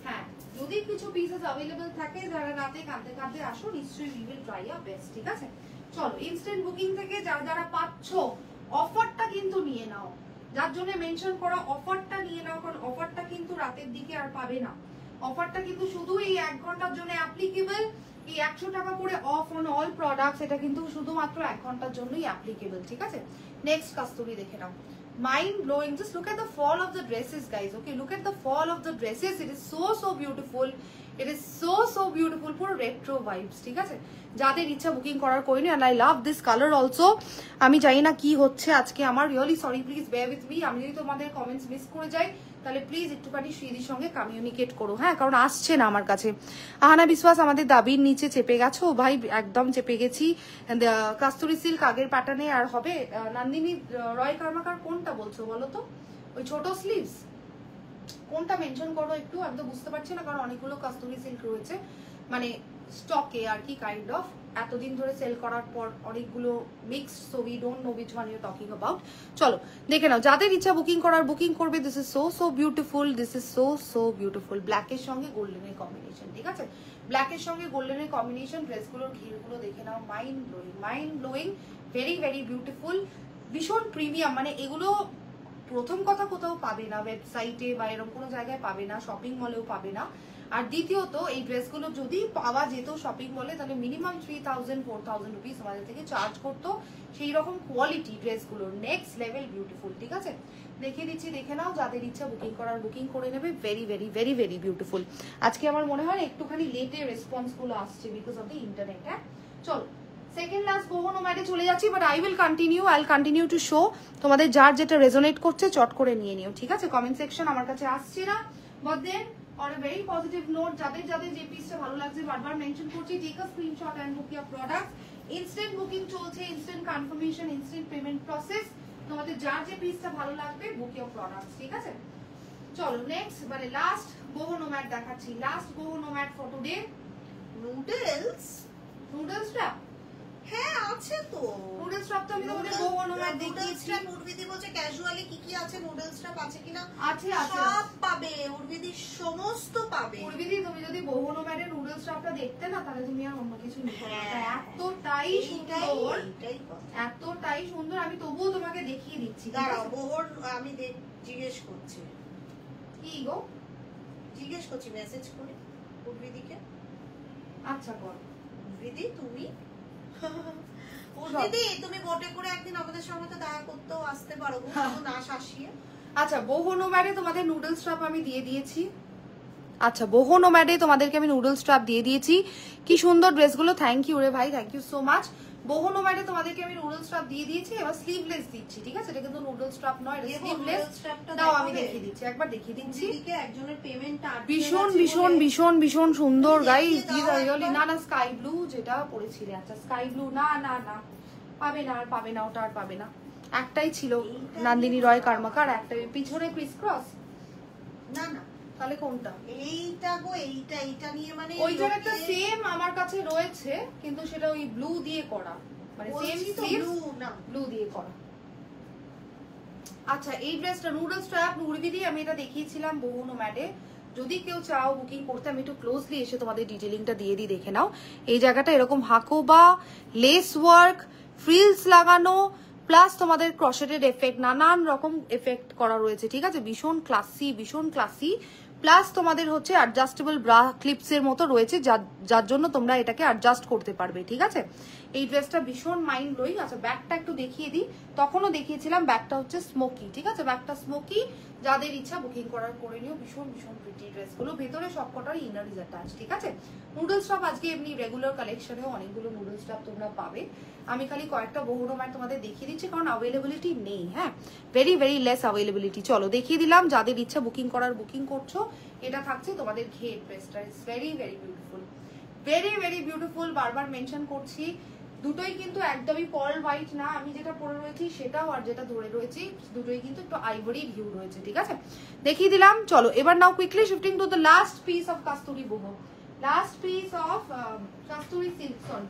হ্যাঁ যদি কিছু পিসেস अवेलेबल থাকে, যারা রাতে কাঁদতে কাঁদতে আসো, নিশ্চয়ই we will try our best, ঠিক আছে। চলো ইনস্ট্যান্ট বুকিং থেকে যারা যারা পাচ্ছ অফারটা কিন্তু নিয়ে নাও, যার জন্য মেনশন করা অফারটা নিয়ে নাও, কারণ অফারটা কিন্তু রাতের দিকে আর পাবে না। অফারটা কিন্তু শুধু এই 1 ঘন্টার জন্য অ্যাপ্লিকেবল। এই 100 টাকা করে অফ অন অল প্রোডাক্টস, এটা কিন্তু শুধুমাত্র 1 ঘন্টার জন্যই অ্যাপ্লিকেবল, ঠিক আছে। নেক্সট কাস্তুরি দেখে নাও, mind blowing. Just look at the fall of the dresses, guys. Okay, look at the fall of the dresses. It is so beautiful. It is so beautiful. পুরো retro vibes, ঠিক আছে। যাদের ইচ্ছা booking করার করে নিন। and I love this color also. আমি জানি না কি হচ্ছে আজকে আমার, really sorry, please bear with me। আমি যদি তোমাদের কমেন্টস মিস করে যাই তাহলে প্লিজ একটুখানি শ্রীদির সঙ্গে কমিউনিকেট করো, হ্যাঁ, কারণ আসছে না আমার কাছে। আহানা বিশ্বাস আমাদের দাবির নিচে চেপে গেছো ভাই, একদম চেপে গেছি। কাস্তুরি সিল্ক আগের প্যাটার্নে আর হবে। নন্দিনী রয় কর্মকার কোনটা বলছো বলো তো, ওই ছোট স্লিভস কোনটা মেনশন করো একটু, আমি তো বুঝতে পারছি না, কারণ অনেকগুলো কাস্তুরি সিল্ক রয়েছে মানে স্টকে আর কি, কাইন্ড অফ এতদিন ধরে সেল করার পর অনেকগুলো mixed, so we don't know which one you're talking about। চলো দেখে নাও, যাদের ইচ্ছা বুকিং করার বুকিং করবে। This is so beautiful, this is so beautiful. ব্ল্যাকের সঙ্গে গোল্ডেনের কম্বিনেশন, ঠিক আছে, ব্ল্যাকের সঙ্গে গোল্ডেনের কম্বিনেশন। ড্রেসগুলোর ঘিরগুলো দেখে নাও, মাইন্ড ব্লোয়িং, ভেরি বিউটিফুল, ভীষণ প্রিমিয়াম। মানে এগুলো প্রথম কথা কোথাও পাবে না, ওয়েবসাইটে বা এরকম কোনো জায়গায় পাবে না, শপিং মলেও পাবে না। আর দ্বিতীয়ত এই ড্রেসগুলো যদি পাওয়া যেত শপিং মলে, তাহলে মিনিমাম 3000-4000 রুপিস আমাদের থেকে চার্জ করতো। সেই রকম কোয়ালিটি ড্রেসগুলোর, নেক্সট লেভেল বিউটিফুল, ঠিক আছে। দেখিয়ে দিচ্ছি, দেখে নাও, যাদের ইচ্ছা বুকিং করার বুকিং করে নেবে। Very beautiful. আজকে আমার মনে হয় একটুখানি লেটে রেসপন্স গুলো আসছে বিকজ অফ দ্য ইন্টারনেট। হ্যাঁ চলো সেকেন্ড লাস্ট boho nomad চলে যাচ্ছি, but I will continue to show. তোমাদের যার যেটা রেজোনেট করছে চট করে নিয়ে নিও, ঠিক আছে। কমেন্ট সেকশন আমার কাছে আসছে না, but then on a very positive note, যাদের যে পিসটা ভালো লাগছে বারবার মেনশন করছি, take a screenshot and book your products. Instant booking চলছে, instant confirmation, instant payment process. তোমাদের যার যে পিসটা ভালো লাগবে বুক ইওর প্রোডাক্টস, ঠিক আছে। চলো নেক্সট মানে লাস্ট boho nomad দেখাচ্ছি, last boho nomad for today. নুডলসটা হ্যাঁ আছে তো, নুডলস টপ তো আমি তোমাদের boho nomad দেখিয়েছি। উর্বিদি বলছে ক্যাজুয়ালি কি আছে, নুডলস টপ আছে কিনা, আছে সব পাবে উর্বিদি, সমস্ত পাবে। উর্বিদি তুমি যদি boho nomad এর নুডলস টপটা দেখতে না, তাহলে তুমি আর অন্য কিছু নিতে না, এতটাই সুন্দর, এতটাই সুন্দর। আমি তবুও তোমাকে দেখিয়ে দিচ্ছি, দাঁড়াও boho আমি জিজ্ঞেস করছি, কি গো জিজ্ঞেস করছি মেসেজ করে উর্বিদিকে। আচ্ছা কর উর্বিদি, তুমি উর্বিদি তুমি বোটে করে একদিন আমাদের সঙ্গে তো দেখা করতেও আসতে পারো, না শাসিয়ে। আচ্ছা boho nomad এ তোমাদের নুডলস টপ আমি দিয়ে দিয়েছি। আচ্ছা boho nomad এ তোমাদেরকে আমি নুডলস টপ দিয়ে দিয়েছি। কি সুন্দর ড্রেসগুলো, থ্যাংক ইউ রে ভাই, থ্যাংক ইউ সো মাচ। বহু নোম্যাডে তোমাদেরকে আমি নুডল স্ট্রাপ দিয়ে দিয়েছি, এবার স্লিভলেস দিচ্ছি, ঠিক আছে? এটা কিন্তু নুডল স্ট্রাপ নয়, এটা স্লিভলেস। দাও আমি দেখিয়ে দিচ্ছি, একবার দেখিয়ে দিচ্ছি। একজনের পেমেন্ট ভীষণ ভীষণ ভীষণ ভীষণ সুন্দর গাইস, দিস আর রিয়েলি। না না স্কাই ব্লু যেটা পরেছিলে, আচ্ছা স্কাই ব্লু না না না পাবে না, আর পাবে না, ওটা আর পাবে না। একটাই ছিল নন্দিনী রয় কারমাকার, একটা পিছনে ক্রিস ক্রস। না না তাহলে কোনটা? এইটা গো, এইটা নিয়ে মানে ওইটার একটা সেম আমার কাছে রয়েছে, কিন্তু সেটা ওই ব্লু দিয়ে করা, মানে সেম স্লিভ ব্লু দিয়ে করা। আচ্ছা এই ড্রেসটা নুডল স্ট্র্যাপ নুরবিদি, আমি এটা দেখিয়েছিলাম বহু নোম্যাডে। যদি কেউ চাও বুকিং করতে, আমি একটু ক্লোজলি এসে তোমাদের ডিটেইলিংটা দিয়ে দিই, দেখে নাও। এই জায়গাটা এরকম হাকোবা লেস ওয়ার্ক, ফ্রিলস লাগানো, প্লাস তোমাদের ক্রশেটেড এফেক্ট, নানান রকম এফেক্ট করা রয়েছে, ঠিক আছে? ভীষণ ক্লাসি, ভীষণ ক্লাসি। প্লাস তোমাদের হচ্ছে অ্যাডজাস্টেবল ব্রা ক্লিপসের মতো রয়েছে, যার জন্য তোমরা এটাকে অ্যাডজাস্ট করতে পারবে, ঠিক আছে? এই ড্রেসটা ভীষণ মাইন্ড ব্লোয়িং। আচ্ছা ব্যাকটা একটু দেখিয়ে দিই, তখনও দেখিয়েছিলাম। ব্যাকটা হচ্ছে স্মোকি, ঠিক আছে? ব্যাকটা স্মোকি, যাদের ইচ্ছা বুকিং করার করে নিও। ভীষণ ভীষণ প্রিটি ড্রেসগুলো, ভেতরে সবকটার ইনার ইজ অ্যাটাচ, ঠিক আছে? নুডল স্টপ আজকে এমনি রেগুলার কালেকশনেও অনেকগুলো নুডল স্টপ তোমরা পাবে। আমি খালি কয়েকটা বহু নোম্যাড তোমাদের দেখিয়ে দিচ্ছি, কারণ অ্যাভেলেবিলিটি নেই, হ্যাঁ, ভেরি ভেরি লেস অ্যাভেলেবিলিটি। চলো দেখিয়ে দিলাম, যাদের ইচ্ছা বুকিং করার বুকিং করছো। এটা থাকছে তোমাদের ঘের ড্রেসটা, it's very very beautiful, very very beautiful. বারবার মেনশন করছি, দুটোই কিন্তু একদমই পার্ল হোয়াইট না, আমি যেটা পরে রয়েছি সেটাও, আর যেটা ধরে রয়েছি দুটোই কিন্তু একটু আইভরি হিউ রয়েছে, ঠিক আছে? দেখিয়ে দিলাম। চলো এবার নাও quickly shifting to the last piece of Kasturi boho, last piece of Kasturi silk, sorry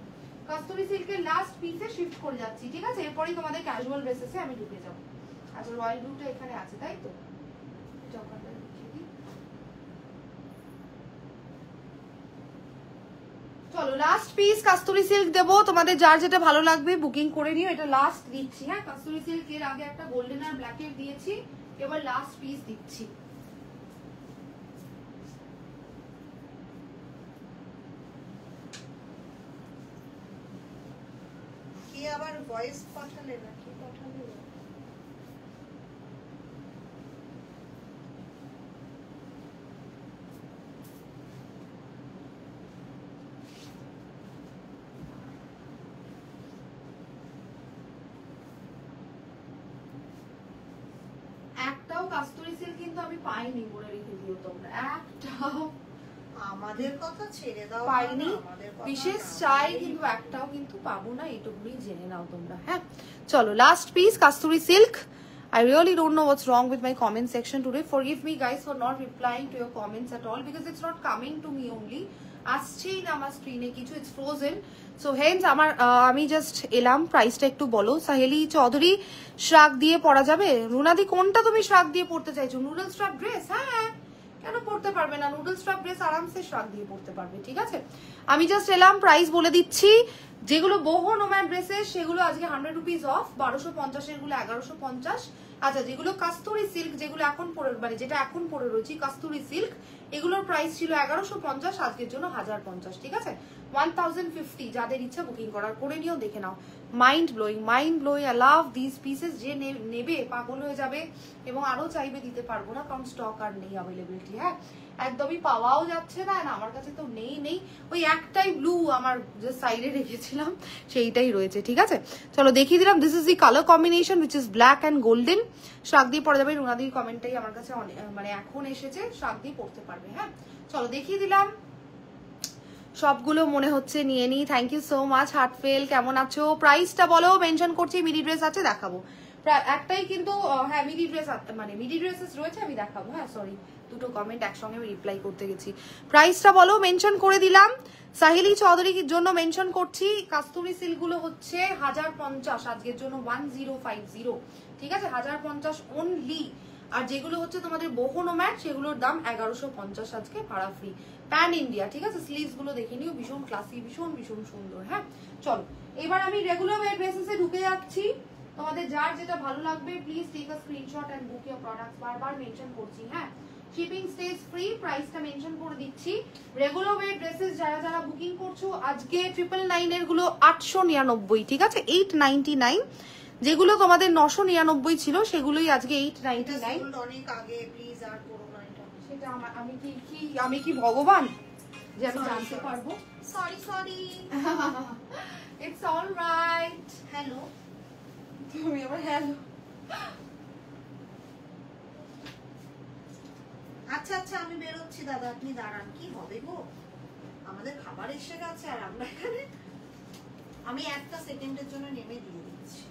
Kasturi সিল্কের লাস্ট পিসে শিফট করে যাচ্ছি, ঠিক আছে? এরপরেই তোমাদের ক্যাজুয়াল ড্রেসেসে আমি ঢুকে যাবো। আচ্ছা রয়্যাল ব্লুটা এখানে আছে, তাই তো? চলো লাস্ট পিস কাস্তুরি সিল্ক দেবো তোমাদের, যার যেটা ভালো লাগবে বুকিং করে নিও। এটা লাস্ট দিচ্ছি, হ্যাঁ? কাস্তুরি সিল্ক এর আগে একটা গোল্ডেন আর ব্ল্যাকের দিয়েছি, এবার লাস্ট পিস দিচ্ছি। কি আবার ভয়েস পাঠালে না, কি পাঠালে? একটাও কাস্তুরি সিল্ক কিন্তু আমি পাইনি, বলে রেখে দিও তোমরা, একটাও আমাদের কথা ছেড়ে দাও, পাইনি। বিশেষ চাই কিন্তু একটাও কিন্তু পাবো না, এটুকুই জেনে নাও তোমরা, হ্যাঁ? চলো last piece Kasturi silk. I really don't know what's wrong with my comment section today. Forgive me guys for not replying to your comments at all, because it's not coming to me only. আসছেই না আমার স্ক্রিনে কিছু, it's frozen. So Haynes আমার আমি just এলাম। প্রাইসটা একটু বলো। সাহেলি চৌধুরী, শ্রাগ দিয়ে পরা যাবে? রুনাদি কোনটা তুমি শ্রাগ দিয়ে পড়তে চাইছো? Noodle strap dress? হ্যাঁ, কেন পড়তে পারবে না? নুডল স্ট্রাপ ড্রেস আরামসে শ্রাগ দিয়ে পড়তে পারবে, ঠিক আছে? আমি জাস্ট এলাম, প্রাইস বলে দিচ্ছি। যেগুলো বহু নোম্যাড ড্রেসেস সেগুলো আজকে 100 রুপিস অফ, 1250 এর গুলো 1150। আচ্ছা যেগুলো কাস্তুরি সিল্ক, যেগুলো এখন পরে মানে যেটা এখন পরে রয়েছে কাস্তুরি সিল্ক, এগুলোর প্রাইস ছিল 1150, আজকের জন্য 1050, ঠিক আছে? 1050। যাদের ইচ্ছা বুকিং করার করে নিও, দেখে নাও। Mind blowing, mind blowing. I love this pieces. যে নেবে পাগল হয়ে যাবে এবং আরো চাইবে, দিতে পারবো না কারণ স্টক আর নেই, অ্যাভেলেবিলিটি, হ্যাঁ, একদমই পাওয়াও যাচ্ছে না, না আমার কাছে তো নেই। ওই একটাই ব্লু আমার যে সাইডে রেখেছিলাম সেইটাই রয়েছে, ঠিক আছে? চলো দেখিয়ে দিলাম। This is the colour combination which is black and golden. শাক দিয়ে পরা যাবে। রুনাদির কমেন্টটাই আমার কাছে মানে এখন এসেছে, শাক দিয়ে পড়তে পারবে, হ্যাঁ? চলো দেখিয়ে দিলাম। সবগুলো মনে হচ্ছে নিয়ে নিই। থ্যাংক ইউ সো মাচ হার্টফেল। কেমন আছো? প্রাইসটা বলো, মেনশন করছি। মিডি ড্রেস আছে, দেখাবো। একটাই কিন্তু, হ্যাঁ মিডি ড্রেস মানে মিডি ড্রেসেস রয়েছে, আমি দেখাবো, হ্যাঁ সরি দুটো কমেন্ট একসঙ্গে আমি রিপ্লাই করতে গেছি। প্রাইসটা বলো, মেনশন করে দিলাম। সাহিলি চৌধুরীর জন্য মেনশন করছি। কাস্তুরি সিল্কগুলো হচ্ছে 1050, আজকের জন্য 1050, ঠিক আছে? 1050 অনলি। আর যেগুলো হচ্ছে তোমাদের বহু নোম্যাড সেগুলোর দাম 1150 আজকে, ভাড়া ফ্রি, প্যান ইন্ডিয়া, ঠিক আছে? স্লিভস গুলো দেখে নিও, ভীষণ ক্লাসি, ভীষণ ভীষণ সুন্দর, হ্যাঁ? চলো এবার আমি রেগুলার ওয়্যার ড্রেসেসে ঢুকে যাচ্ছি। তোমাদের যার যেটা ভালো লাগবে please take a screenshot and book your products. বারবার মেনশন করছি, হ্যাঁ, শিপিং স্টেজ ফ্রি, প্রাইসটা মেনশন করে দিচ্ছি। রেগুলার ওয়্যার ড্রেসেস যারা যারা বুকিং করছো আজকে 999 এর গুলো 899, ঠিক আছে? 899। যেগুলো তোমাদের 999 ছিল সেগুলোই আজকে 899। অনেক আগে, প্লিজ আর করো না এটা। সেটা আমি কি ভগবান? যে আমি জানতে পারবো। Sorry it's all right. Hello, তুমি আবার হ্যালো। আচ্ছা আচ্ছা আমি বেরোচ্ছি দাদা, আপনি দাঁড়ান। কি হবে গো, আমাদের খাবার এসে গেছে আর আমরা এখানে, আমি একটা সেকেন্ডের জন্য নেমে দিয়ে দিচ্ছি।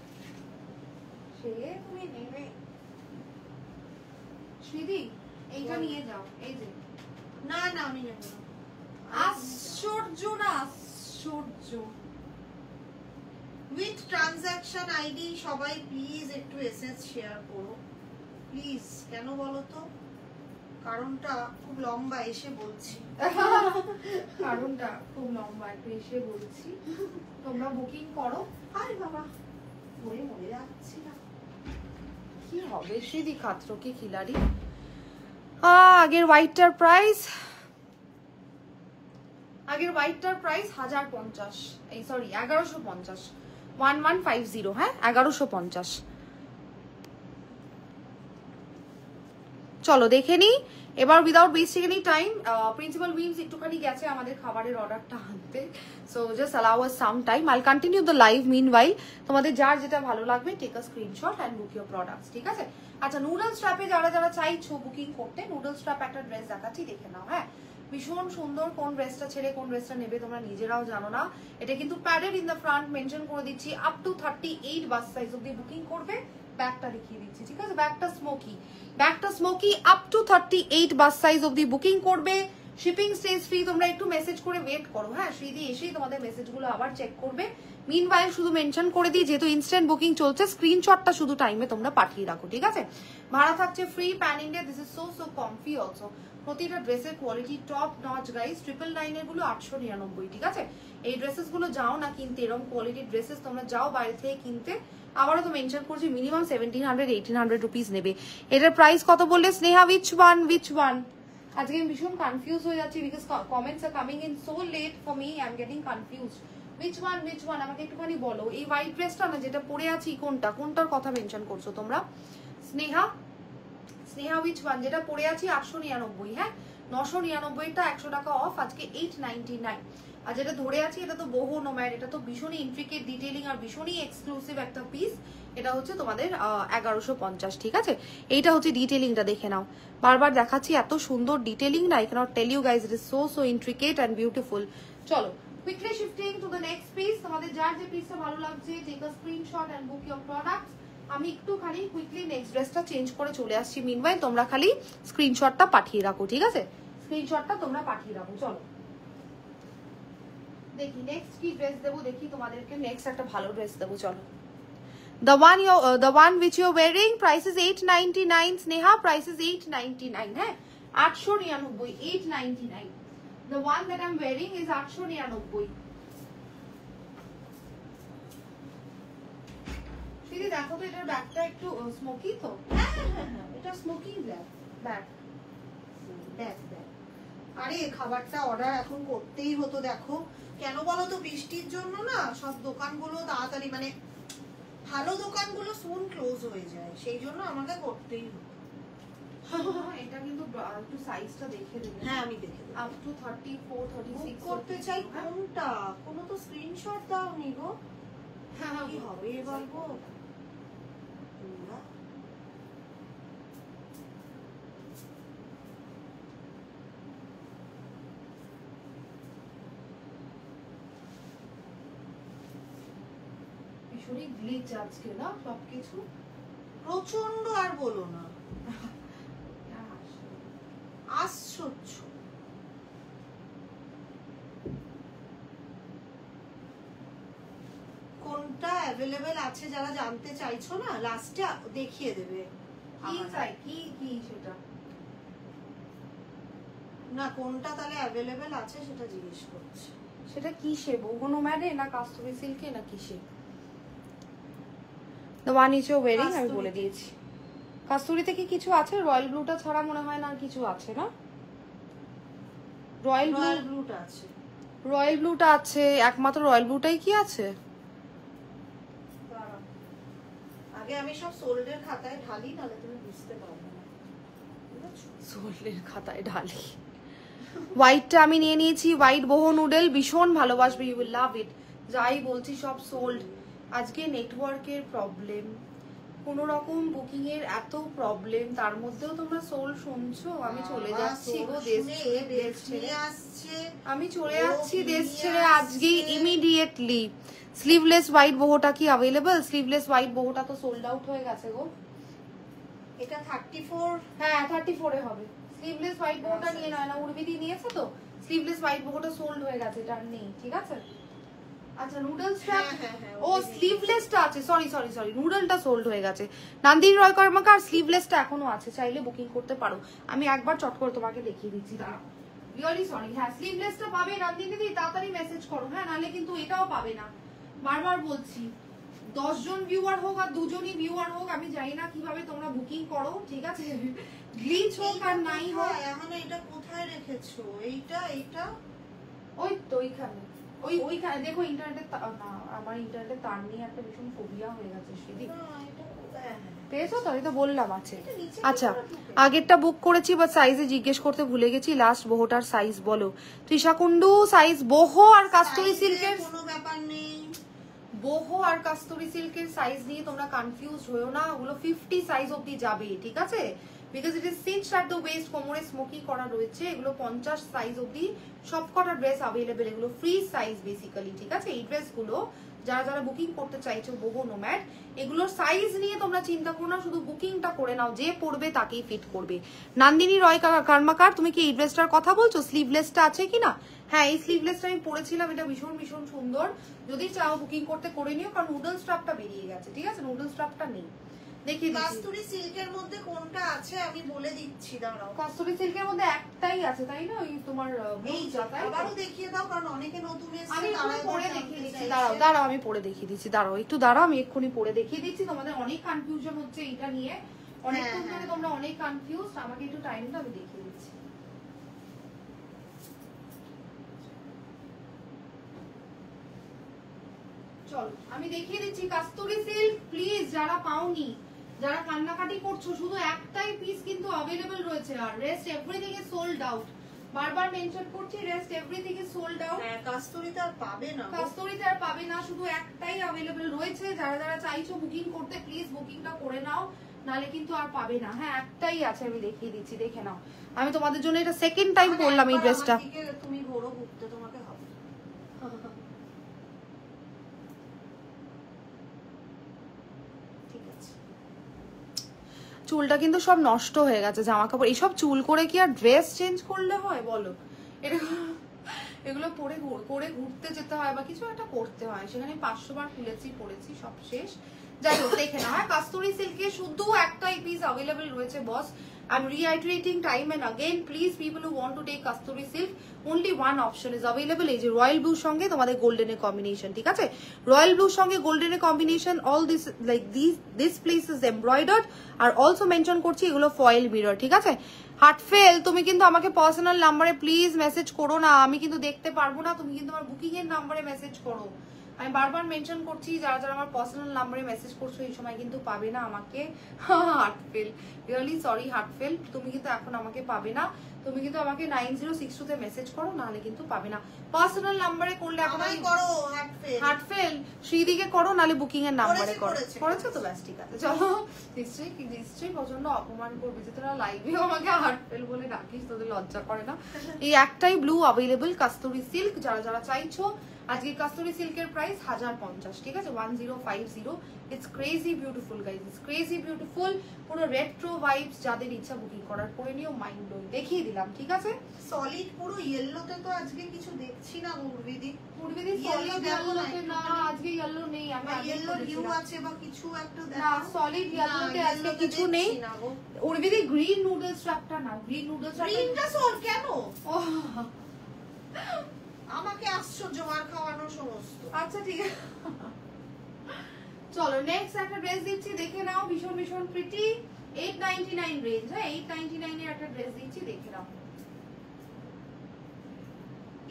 সে তুমি নেবে শ্রীদি, এইটা নিয়ে যাও। এই যে না না আমি নেব না। আশ্চর্য না আশ্চর্য। উইথ ট্রানজাকশন আইডি সবাই প্লিজ একটু এসএস শেয়ার করো প্লিজ। কেন বলো তো, কারণটা খুব লম্বা, এসে বলছি। কারণটা খুব লম্বা, একটু এসে বলছি। তোমরা বুকিং করো। আরে বাবা, মরে যাচ্ছি না। কি হবে শ্রীদি, খাত্র কি খিলাড়ি। আগের হোয়াইটটার প্রাইস 1050, এই সরি 1150, 1150, হ্যাঁ 1150। চলো দেখে নি এবার without wasting any time. Principal উইমস একটুখানি গেছে আমাদের খাবারের অর্ডারটা আনতে, so just allow us some time. I will continue the live meanwhile. তোমাদের যার যেটা ভালো লাগবে take a screenshot and book your products, ঠিক আছে? আচ্ছা, নুডল স্ট্র্যাপে যারা চাইছো বুকিং করতে, নুডল স্ট্র্যাপ একটা ড্রেস দেখাচ্ছি, দেখে নাও। হ্যাঁ, ভীষণ সুন্দর। কোন ড্রেসটা ছেড়ে কোন ড্রেসটা নেবে তোমরা নিজেরাও জানো না। এটা কিন্তু padded in the front, mention করে দিচ্ছি আপ টু 38 বাস সাইজ অব্দি বুকিং করবে। ব্যাগটা দেখিয়ে দিচ্ছি, ঠিক আছে? ব্যাগটা smoky up to 38 bus size অব্দি বুকিং করবে। Shipping stage free. তোমরা একটু মেসেজ করে ওয়েট করো। হ্যাঁ, শ্রীদি এসেই তোমাদের মেসেজগুলো আবার চেক করবে। মিনওয়াইল শুধু মেনশন করে দিই, যেহেতু ইনস্ট্যান্ট বুকিং চলছে, স্ক্রিনশটটা শুধু টাইমে তোমরা পাঠিয়ে রাখো, ঠিক আছে? ভাড়া থাকছে free, pan India. This is so comfy also. প্রতিটা ড্রেসের কোয়ালিটি টপ নচ গাইস। 999 এর গুলো 899, ঠিক আছে? এই ড্রেসেস গুলো যাও না কিনতে, এরকম কোয়ালিটির ড্রেসেস তোমরা যাও বাইরে থেকে কিনতে, আবারও তো মেনশন করছি মিনিমাম 1700-1800 রুপিস নেবে। এটার প্রাইস কত বললে স্নেহা? Which one? আজকে আমি ভীষণ কনফিউজ হয়ে যাচ্ছি, because comments are coming in so late for me, I am getting confused. Which one আমাকে একটুখানি বলো। এই হোয়াইট ড্রেসটা না, যেটা পরে আছি, কোনটার কথা মেনশন করছো তোমরা? Sneha which one? যেটা পরে আছি 899, হ্যাঁ 999টা 100 টাকা অফ, আজকে 899। আর যেটা ধরে আছি এটা তো বহু নোম্যাড, এটা তো ভীষণই ইন্ট্রিকেট ডিটেইলিং আর ভীষণই এক্সক্লুসিভ একটা পিস। এটা হচ্ছে তোমাদের 1150, ঠিক আছে? এইটা হচ্ছে ডিটেইলিংটা, দেখে নাও। বারবার দেখাচ্ছি, এত সুন্দর ডিটেইলিং না, I can't tell you guys, it is so intricate and beautiful. চলো quickly shifting to the next piece. তোমাদের যার যে পিসটা ভালো লাগছে take a screenshot and book your products. আমি একটুখানি কুইকলি নেক্সট ড্রেসটা চেঞ্জ করে চলে আসছি। মিনওয়াইল তোমরা খালি স্ক্রিনশটটা পাঠিয়ে রাখো, ঠিক আছে? স্ক্রিনশটটা তোমরা পাঠিয়ে রাখো। চলো দেখি নেক্সট কি ড্রেস দেবো, দেখি তোমাদেরকে নেক্সট একটা ভালো ড্রেস দেবো। চলো, the one which you're wearing price is 899. Sneha, price is 899, হ্যাঁ 899, 899. The one that I'm wearing is 899. দিদি দেখো তো, এটার ব্যাগটা একটু স্মোকি তো। হ্যাঁ, এটা স্মোকি ব্যাগ। আরে খাবারটা অর্ডার এখন করতেই হতো, দেখো কেন বলো তো, বৃষ্টির জন্য না সব দোকানগুলো তাড়াতাড়ি, মানে ভালো দোকানগুলো সুন ক্লোজ হয়ে যায়, সেই জন্য আমাকে করতেই হতো। এটা কিন্তু একটু সাইজটা দেখে দেবে। হ্যাঁ আমি দেখে দেব। আপ টু 34, 36 করতে চাই। কোনটা? কোনো তো স্ক্রিনশট দাওনি গো। হ্যাঁ, কি হবে এবার গো? ভীষণই গ্লিচ আজকে না সবকিছু, প্রচন্ড। আর বলো না, আশ্চর্য। কোনটা অ্যাভেলেবেল আছে যারা জানতে চাইছো না, লাস্টে দেখিয়ে দেবে। কি চাই কি সেটা না, কোনটা তাহলে অ্যাভেলেবেল আছে সেটা জিজ্ঞেস করছে। সেটা কিসে? বহুনো ম্যাডে না কাস্টমি সিল্কে না কিসে? The one is you're wearing আমি বলে দিয়েছি। কাস্তুরিতে কি কিছু আছে? রয়্যাল ব্লুটা ছাড়া মনে হয় না কিছু আছে না? রয়্যাল ব্লুটা আছে। রয়্যাল ব্লুটা আছে, একমাত্র রয়্যাল ব্লুটাই কি আছে? আগে আমি সব সোল্ডের খাতায় ঢালি, নাহলে তুমি বুঝতে পারবে না। সোল্ডের খাতায় ঢালি? হোয়াইটটা আমি নিয়ে নিয়েছি, হোয়াইট বহু নুডল, ভীষণ ভালোবাসবে, ইউ উইল লাভ ইট। যাই বলছি সব সোল্ড। আজকে নেটওয়ার্কের প্রবলেম, কোন রকম বুকিং এর এত প্রবলেম, তার মধ্যেও তোমরা সোল শুনছো। আমি চলে যাচ্ছি গো দেশ ছেড়ে, আমি চলে যাচ্ছি দেশ ছেড়ে আজকে ইমিডিয়েটলি। স্লিভলেস হোয়াইট বহুটা কি অ্যাভেলেবল? স্লিভলেস হোয়াইট বহুটা তো সোল্ড আউট হয়ে গেছে গো। এটা 34, হ্যাঁ 34 এ হবে। স্লিভলেস হোয়াইট বহুটা নিয়ে নয় না, উর্বিদি নিয়েছে তো। স্লিভলেস হোয়াইট বহুটা সোল্ড হয়ে গেছে, এটা আর নেই, ঠিক আছে। আচ্ছা নুডলস ও স্লিভলেসটা আছে, সরি সরি সরি, নুডলটা সোল্ড হয়ে গেছে। নন্দিনী রয় কর্মকার স্লিভলেসটা এখনো আছে, চাইলে বুকিং করতে পারো। আমি একবার চট করে তোমাকে দেখিয়ে দিচ্ছি, দাঁড়াও। রিয়েলি সরি, হ্যাঁ স্লিভলেসটা পাবে নন্দিনী দি, তাড়াতাড়ি মেসেজ করো, হ্যাঁ নালে কিন্তু এটাও পাবে না। বারবার বলছি 10 জন ভিউয়ার হোক আর 2 জনই ভিউয়ার হোক, আমি জানি না কিভাবে তোমরা বুকিং করো, ঠিক আছে। গ্লিচ হোক আর নাই হোক। মানে এটা কোথায় রেখেছো? এইটা ওই তো ওইখানে, ওইখানে দেখো। ইন্টারনেটের না, আমার ইন্টারনেটের তার নিয়ে একটা ভীষণ ফোবিয়া হয়ে গেছে সেদিন। পেয়েছো তো? আমি তো বললাম আছে। আচ্ছা আগেরটা বুক করেছি বা সাইজে জিজ্ঞেস করতে ভুলে গেছি, লাস্ট বহুটার সাইজ বলো। তৃষা কুন্ডু সাইজ বহু আর কাস্তুরি সিল্কের কোনো ব্যাপার নেই। বহু আর কাস্তুরি সিল্কের সাইজ নিয়ে তোমরা কনফিউজ হয়ো না, ওগুলো 50 সাইজ অবধি যাবে, ঠিক আছে। Because it is cinched at the waist, কোমরে স্মোকি করা রয়েছে, এগুলো 50 সাইজ অবধি সবকটা ড্রেস অ্যাভেলেবেল, এগুলো ফ্রি সাইজ বেসিক্যালি, ঠিক আছে। এই ড্রেসগুলো যারা যারা বুকিং করতে চাইছো বহু নোম্যাড, এগুলোর সাইজ নিয়ে তোমরা চিন্তা করো না, শুধু বুকিংটা করে নাও, যে পড়বে তাকেই ফিট করবে। নন্দিনী রয় কর্মকার তুমি কি এই ড্রেসটার কথা বলছো? স্লিভলেসটা আছে কিনা? হ্যাঁ এই স্লিভলেসটা আমি পরেছিলাম, এটা ভীষণ ভীষণ সুন্দর। যদি চাও বুকিং করতে করে নিও, কারণ নুডল স্ট্রাপটা বেরিয়ে গেছে, ঠিক আছে, নুডল স্ট্রাপটা নেই। দেখিয়ে দিচ্ছি কাস্তুরি সিল্কের মধ্যে কোনটা আছে আমি বলে দিচ্ছি, দাঁড়াও। কাস্তুরি সিল্কের মধ্যে একটাই আছে তাই না, ওই তোমার আবারও দেখিয়ে দাও, কারণ অনেকে নতুন এসেছে। আমি পরে দেখিয়ে দিচ্ছি, দাঁড়াও দাঁড়াও আমি পরে দেখিয়ে দিচ্ছি, দাঁড়াও একটু দাঁড়াও, আমি এক্ষুনি পরে দেখিয়ে দিচ্ছি। তোমাদের অনেক কনফিউশন হচ্ছে এটা নিয়ে, অনেকক্ষণ ধরে তোমরা অনেক কনফিউজ, আমাকে একটু টাইম দাও, আমি দেখিয়ে দিচ্ছি। চলো আমি দেখিয়ে দিচ্ছি কাস্তুরি সিল্ক। প্লিজ যারা পাওনি, যারা কান্নাকাটি করছো, শুধু একটাই পিস কিন্তু अवेलेबल রয়েছে, আর rest everything is sold out. বারবার মেনশন করছি, rest everything is sold out. হ্যাঁ কাস্তুরিতে আর পাবে না, কাস্তুরিতে আর পাবে না, শুধু একটাই अवेलेबल রয়েছে। যারা যারা চাইছো বুকিং করতে, প্লিজ বুকিংটা করে নাও, নালে কিন্তু আর পাবে না। হ্যাঁ একটাই আছে, আমি দেখিয়ে দিচ্ছি, দেখে নাও। আমি তোমাদের জন্য এটা সেকেন্ড টাইম পরলাম এই ড্রেসটা। তুমি ঘোরো ঘুরতে, তোমাকে হবে। চুলটা কিন্তু সব নষ্ট হয়ে গেছে, জামা কাপড় এইসব চুল করে কি আর ড্রেস চেঞ্জ করলে হয় বলো? এগুলো পরে করে ঘুরতে যেতে হয় বা কিছু একটা করতে হয়, সেখানে 500 বার খুলেছি পড়েছি, সব শেষ। যাই হোক দেখে না, হ্যাঁ কাস্তুরি সিল্কে শুধু একটাই পিস অ্যাভেলেবল রয়েছে বস। I'm reiterating time and again, please people who want to take Kasturi silk, only one option is available, এই যে রয়্যাল ব্লু সঙ্গে তোমাদের গোল্ডেন এর কম্বিনেশন, ঠিক আছে। রয়্যাল ব্লু সঙ্গে গোল্ডেন এর combination, all this like this place is embroidered, are also mention করছি এগুলো ফয়েল মিরর, ঠিক আছে। হার্টফেল তুমি কিন্তু আমাকে পার্সোনাল নাম্বারে প্লিজ মেসেজ করো না, আমি কিন্তু দেখতে পারবো না, তুমি কিন্তু আমার বুকিং এর নাম্বারে মেসেজ করো। আমি বারবার মেনশন করছি, যারা যারা আমার পার্সোনাল নাম্বারে মেসেজ করছো এই সময় কিন্তু পাবে না আমাকে। হার্টফেল, রিয়েলি সরি হার্টফেল, তুমি কিন্তু এখন আমাকে পাবে না, তুমি কিন্তু আমাকে 9062 তে মেসেজ করো, নাহলে কিন্তু পাবে না। পার্সোনাল নাম্বারে করলে এখন আমায় করো হার্টফেল, শ্রীদিকে করো, নাহলে বুকিং এর নাম্বারে করো। করেছো তো, ব্যাস ঠিক আছে। চলো নিশ্চয়ই প্রচন্ড অপমান করবে যে তোরা লাইভেও আমাকে হার্টফেল বলে ডাকিস, তোদের লজ্জা করে না? এই একটাই ব্লু অ্যাভেলেবল কাস্তুরি সিল্ক, যারা যারা চাইছো। আজকে কাস্তুরি সিল্কের প্রাইস 1050, ঠিক আছে, 1050। It's crazy beautiful guys, it's crazy beautiful, পুরো রেট্রো ভাইবস, যাদের ইচ্ছা বুকিং করার করে নিও, মাইন্ড ব্লোয়িং দেখিয়ে দিলাম, ঠিক আছে। সলিড পুরো ইয়েলোতে তো আজকে কিছু দেখছি না উর্বিদি। উর্বিদি সলিড ইয়েলোতে না, আজকে ইয়েলো নেই, আমি ইয়েলো হিউ আছে বা কিছু একটা না, সলিড ইয়েলোতে আজকে কিছু নেই। উর্বিদি গ্রিন নুডলস স্ট্রাপটা নাও, গ্রিন নুডলস গ্রিনটা সোল কেন? আমাকে আশ্চর্য মার খাওয়ানো সমস্ত। আচ্ছা ঠিক আছে, চলো নেক্সট একটা ড্রেস দিচ্ছি, দেখে নাও, ভীষণ ভীষণ প্রিটি, 899 রেঞ্জ। হ্যাঁ 899 এর একটা ড্রেস দিচ্ছি, দেখে নাও।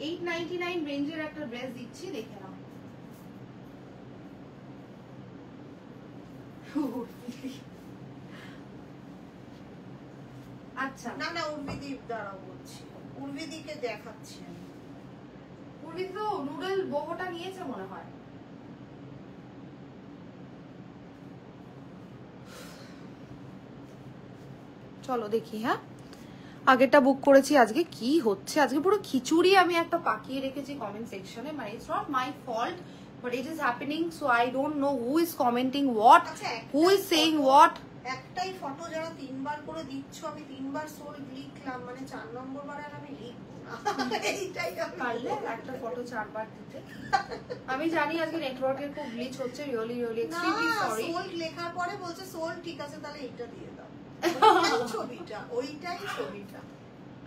899 রেঞ্জের একটা ড্রেস দিচ্ছি, দেখে নাও। আচ্ছা না না উর্বিদি দাঁড়াও বলছি, উর্বিদিকে দেখাচ্ছি আমি। উর্বিদি তো নুডল বোহোটা নিয়েছে মনে হয়। চলো দেখি। হ্যাঁ, আগেরটা বুক করেছি। আজকে কি হচ্ছে, আজকে পুরো খিচুড়ি আমি একটা পাকিয়ে রেখেছি কমেন্ট সেকশনে। মানে it's not my fault, but it is happening, so I don't know who is commenting what, who is saying what. একটাই ফটো যারা 3 বার করে দিচ্ছ, আমি 3 বার সোল লিখলাম, মানে 4 নম্বর বার আর আমি লিখবো না। এইটাই আমি পারলে একটা ফটো 4 বার দিতে। আমি জানি আজকে নেটওয়ার্কের খুব গ্লিচ হচ্ছে, রিয়েলি রিয়েলি এক্সট্রিমলি সরি। সোল লেখার পরে বলছে সোল ঠিক আছে, তাহলে এটা দিয়ে দাও। ছবিটা ওইটাই ছবিটা।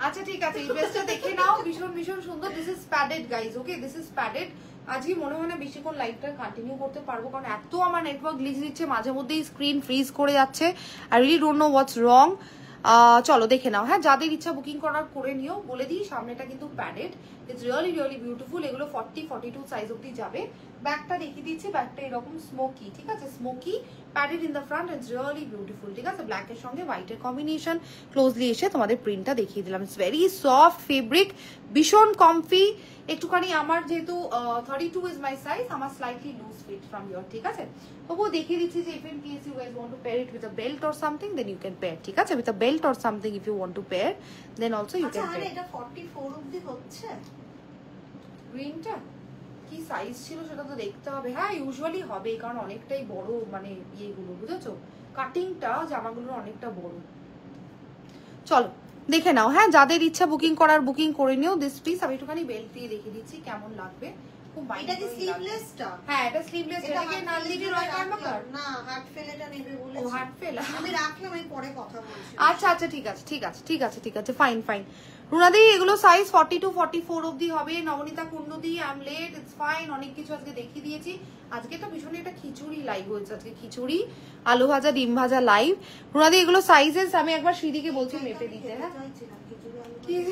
আচ্ছা ঠিক আছে, এই ড্রেসটা দেখে নাও, ভীষণ ভীষণ সুন্দর। This is padded guys, okay this is padded. আজকে মনে হয় না বেশিক্ষণ লাইভটা কন্টিনিউ করতে পারবো, কারণ এত আমার নেটওয়ার্ক গ্লিচ দিচ্ছে, মাঝে মধ্যেই স্ক্রিন ফ্রিজ করে যাচ্ছে। I really don't know what's wrong. চলো দেখে নাও। হ্যাঁ, যাদের ইচ্ছা বুকিং করার করে নিও। বলে দিই সামনেটা কিন্তু padded, it's really really beautiful. এগুলো 40-42 সাইজ অব্দি যাবে। ব্যাগটা দেখিয়ে দিচ্ছি, ব্যাগটা এরকম স্মোকি, ঠিক আছে, smoky padded in the front, it's really beautiful, ঠিক আছে। ব্ল্যাকের সঙ্গে হোয়াইটের কম্বিনেশন। ক্লোজলি এসে তোমাদের প্রিন্টটা দেখিয়ে দিলাম। ইটস ভেরি সফট ফেব্রিক, ভীষণ কমফি। একটুখানি আমার যেহেতু 32 ইজ মাই সাইজ, আমার slightly loose fit from your, ঠিক আছে। তবুও দেখিয়ে দিচ্ছি যে if in case you guys want to pair it with a belt or something, then you can pair, ঠিক আছে, with a belt or something if you want to pair, then also you can pair. এটা 44 অবধি হচ্ছে গ্রিনটা কি size ছিল সেটা তো দেখতে হবে। হ্যাঁ, ইউজুয়ালি হবে, কারণ অনেকটাই বড়, মানে ইয়েগুলো বুঝেছো, কাটিংটা জামাগুলোর অনেকটা বড়। চলো দেখে নাও। হ্যাঁ, যাদের ইচ্ছা বুকিং করার বুকিং করে নিও। দিস পিস আমি একটুখানি বেল্ট দিয়ে দেখিয়ে দিচ্ছি কেমন লাগবে। খুব এটা কি স্লিভলেসটা? হ্যাঁ, এটা স্লিভলেস। এটা কি নালদিটি রয় কারমাকার? না, হার্ট ফেলেটা নেবে বলেছে। ও হার্ট ফেল, আমি রাখলাম, আমি পরে কথা বলছি। আচ্ছা আচ্ছা ঠিক আছে ঠিক আছে ঠিক আছে ঠিক আছে, ফাইন ফাইন। রুনাদি এগুলো সাইজ 42-44 অবধি হবে। নবনীতা কুন্ডুদি, I am late, it's fine. অনেক কিছু আজকে দেখিয়ে দিয়েছি। আজকে তো ভীষণ একটা খিচুড়ি লাইভ হয়েছে, আজকে খিচুড়ি আলু ভাজা ডিম ভাজা লাইভ। রুনাদি এগুলো সাইজেস আমি একবার শ্রীদিকে বলছি মেপে দিতে।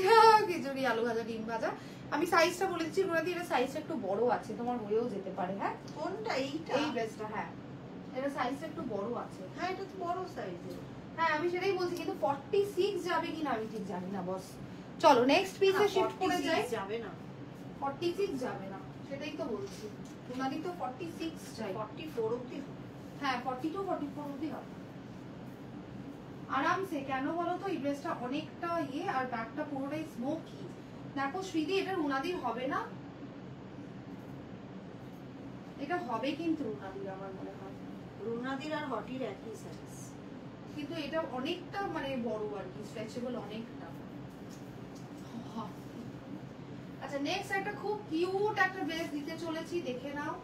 হ্যাঁ, খিচুড়ি আলু ভাজা ডিম ভাজা। আমি সাইজটা বলে দিচ্ছি রুনাদি, এটা সাইজটা একটু বড় আছে, তোমার হয়েও যেতে পারে। হ্যাঁ, কোনটা? এইটা? এই ড্রেসটা, হ্যাঁ এটা সাইজটা একটু বড় আছে। হ্যাঁ, এটা তো বড় সাইজের। হ্যাঁ, আমি সেটাই বলছি, কিন্তু 46 যাবে কিনা আমি ঠিক জানি না বস। চলো নেক্সট পিসে শিফট করে যাই। যাবে না, 46 যাবে না, সেটাই তো বলছি। রুনাদি তো 46 চাই। 44 অবধি। হ্যাঁ, 42-44 অবধি হবে আরামসে। কেন বলো তো, এই ড্রেসটা অনেকটা ইয়ে, আর ব্যাগটা পুরোটাই স্মোকি। দেখো শ্রীদি, এটা রুনাদির হবে না, এটা হবে কিন্তু রুনাদির আমার মনে হয়। রুনাদির আর হটির একই সাইজ, কিন্তু এটা অনেকটা মানে বড় আর কি, স্ট্রেচেবল অনেকটা। আচ্ছা, নেক্সট একটা খুব কিউট একটা ড্রেস দিতে চলেছি, দেখে নাও।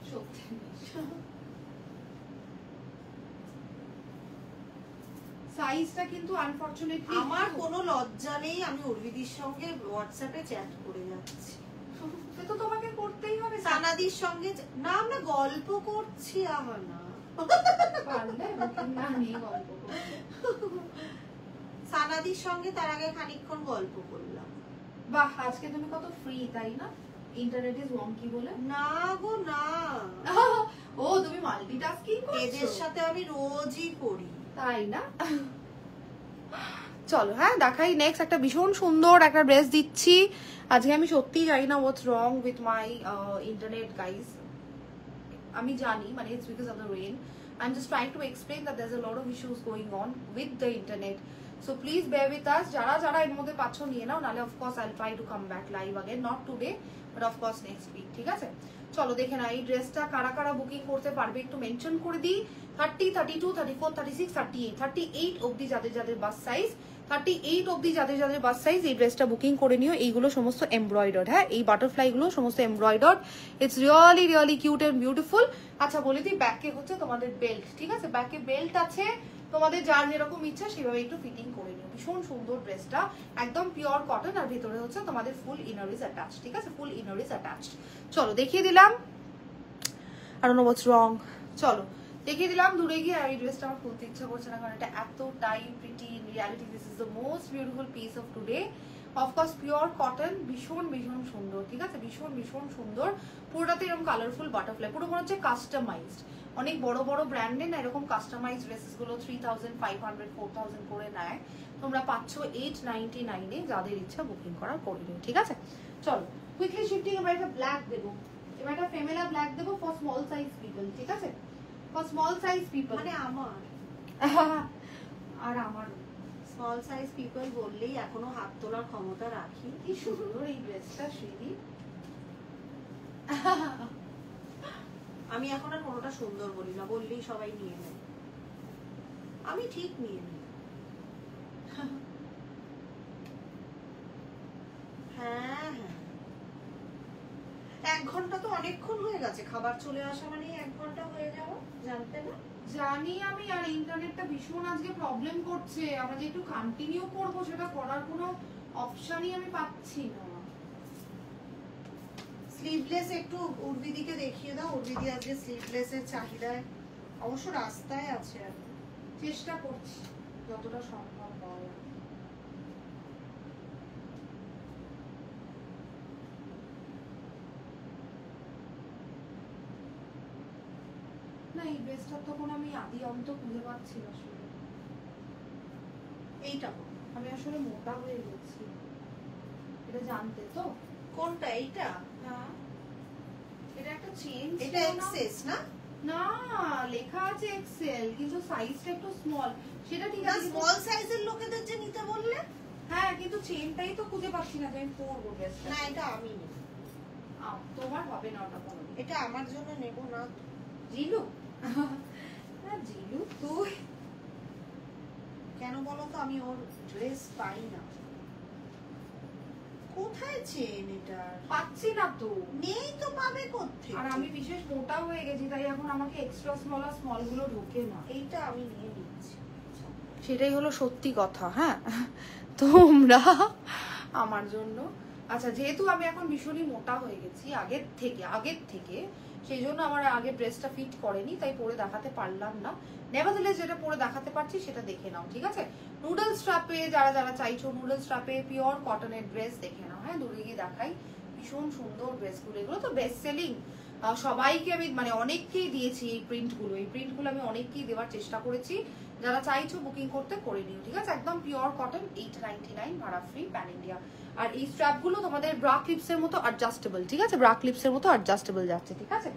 সত্যি সাইজটা কিন্তু আনফরচুনেটলি আমার কোনো লজ্জা নেই, আমি উর্বিদির সঙ্গে হোয়াটসঅ্যাপে চ্যাট করে যাচ্ছি। তো তোমাকে করতেই হবে। সানাদির সঙ্গে না, আমরা গল্প করছি। আমার না পারলে না নিয়ে গল্প করো। সানাদির সঙ্গে তার আগে খানিকক্ষণ গল্প করলাম। বাহ, আজকে তুমি কত ফ্রি, তাই না? ইন্টারনেট ইজ ওয়াঙ্কি বলে? না গো না, ও তুমি মাল্টিটাস্কিং করছো? এদের সাথে আমি রোজই করি, তাই না? চলো হ্যাঁ দেখাই। নেক্সট একটা ভীষণ সুন্দর একটা ড্রেস দিচ্ছি আজকে। আমি সত্যিই জানি না what's wrong with my internet guys. আমি জানি, মানে it's because of the rain. I am just trying to explain that there is a lot of issues going on with the internet. So please bear with us. যারা যারা এর মধ্যে পাচ্ছ নিয়ে নাও, নাহলে of course I will try to come back live again, not today but of course next week, ঠিক আছে? চলো দেখে না এই ড্রেসটা কারা কারা বুকিং করতে পারবে একটু মেনশন করে দিই। 30, 32, 34, 36, 38, 38 অবধি যাদের যাদের বাস সাইজ, 38 অবধি যাদের যাদের বাস সাইজ এই ড্রেসটা বুকিং করে নিও। এইগুলো সমস্ত এমব্রয়ডার্ড। হ্যাঁ, এই বাটারফ্লাই গুলো সমস্ত embroidered. It's really really cute and beautiful. আচ্ছা বলে দিই, ব্যাকে হচ্ছে তোমাদের বেল্ট, ঠিক আছে? ব্যাকে বেল্ট আছে, তোমাদের যার যেরকম ইচ্ছা সেভাবে একটু ফিটিং করে নিও। ভীষণ সুন্দর ড্রেসটা, একদম পিওর কটন, আর ভেতরে হচ্ছে তোমাদের ফুল ইনার ইজ অ্যাটাচড, ঠিক আছে? ফুল ইনার ইজ অ্যাটাচড। চলো দেখিয়ে দিলাম। I don't know what's wrong. চলো দেখিয়ে দিলাম। দূরে গিয়ে এই ড্রেসটা আমার খুলতে ইচ্ছা করছে না, কারণ এটা এতটাই pretty. In reality this is the most beautiful piece of today. Of course pure cotton, ভীষণ ভীষণ সুন্দর, ঠিক আছে, ভীষণ ভীষণ সুন্দর। পুরোটাতে এরকম কালারফুল বাটারফ্লাই, পুরো মনে হচ্ছে কাস্টমাইজড। অনেক বড় বড় ব্র্যান্ডে না এরকম কাস্টমাইজ ড্রেসেস গুলো 3500 4000 করে নেয়, তোমরা পাচ্ছ 899 এ। যাদের ইচ্ছা বুকিং করার করে নিও, ঠিক আছে। চলো কুইকলি শিফটিং, এবার একটা ব্ল্যাক দেবো, এবার একটা ফেমেলা ব্ল্যাক দেবো ফর স্মল সাইজ পিপল, ঠিক আছে, ফর স্মল সাইজ পিপল, মানে আমার আর আমার স্মল সাইজ পিপল বললেই এখনো হাত তোলার ক্ষমতা রাখি। কি সুন্দর এই ড্রেসটা শ্রীদি। আমি এখন আর কোনোটা সুন্দর বলি না, বললেই সবাই নিয়ে নেয়, আমি ঠিক নিয়ে নিই। হ্যাঁ হ্যাঁ, 1 ঘন্টা তো অনেকক্ষণ হয়ে গেছে, খাবার চলে আসা মানে 1 ঘন্টা হয়ে যাওয়া, জানতে না? জানি আমি, আর ইন্টারনেটটা ভীষণ আজকে প্রবলেম করছে, আমরা যে একটু কন্টিনিউ করবো সেটা করার কোনো অপশনই আমি পাচ্ছি না। স্লিভলেস একটু উর্বিদিকে দেখিয়ে দাও, উর্বিদি আজকে স্লিভলেসের চাহিদায় অবশ্য রাস্তায় আছে, আর চেষ্টা করছি যতটা সম্ভব হয়। না এই ড্রেসটার তখন আমি আদি অন্ত খুঁজে পাচ্ছি না আসলে। এইটা আমি আসলে মোটা হয়ে গেছি, এটা জানতে তো। কোনটা? এইটা? হ্যাঁ, এটা একটা চেন, এটা এক্সেস না? না লেখা আছে এক্সেল কিন্তু সাইজটা একটু স্মল, সেটা ঠিক না, আছে। স্মল সাইজের লোকেদের যে নিতে বললে। হ্যাঁ কিন্তু চেনটাই তো খুঁজে পাচ্ছি না যে আমি পরবো ড্রেসটা। না, এটা আমি নেব। তোমার হবে না ওটা কোনোদিন। এটা আমার জন্য নেব না। জিলু না জিলু তুই কেন বলো তো, আমি ওর ড্রেস পাই না। কোথায় চেন এটা? পাচ্ছি না তো। নেই তো, পাবে কোত্থেকে? আর আমি বিশেষ মোটা হয়ে গেছি তাই এখন আমাকে এক্সট্রা স্মল আর স্মল গুলো ঢোকে না। এইটা আমি নিয়ে নিচ্ছি। সেটাই হলো সত্যি কথা। হ্যাঁ তোমরা আমার জন্য, আচ্ছা যেহেতু আমি এখন ভীষণই মোটা হয়ে গেছি আগের থেকে সেই জন্য আমার আগে ড্রেসটা ফিট করেনি, তাই পরে দেখাতে পারলাম না। নেভারথেলেস যেটা পরে দেখাতে পারছি সেটা দেখে নাও, ঠিক আছে। নুডল স্ট্রাপে যারা চাইছো, নুডল স্ট্রাপে পিওর কটনের ড্রেস দেখে নাও। হ্যাঁ দূরে গিয়ে দেখাই, ভীষণ সুন্দর ড্রেসগুলো, এগুলো তো বেস্ট সেলিং। সবাইকে আমি মানে অনেককেই দিয়েছি এই প্রিন্টগুলো আমি অনেককেই দেওয়ার চেষ্টা করেছি। যারা চাইছো বুকিং করতে করে নিও, ঠিক আছে। একদম পিওর কটন, 899 ভাড়া ফ্রি, প্যান ইন্ডিয়া। আর এই স্ট্র্যাপগুলো তোমাদের ব্রা ক্লিপসের মতো অ্যাডজাস্টেবল, ঠিক আছে, ব্রা ক্লিপসের মতো অ্যাডজাস্টেবল যাচ্ছে, ঠিক আছে।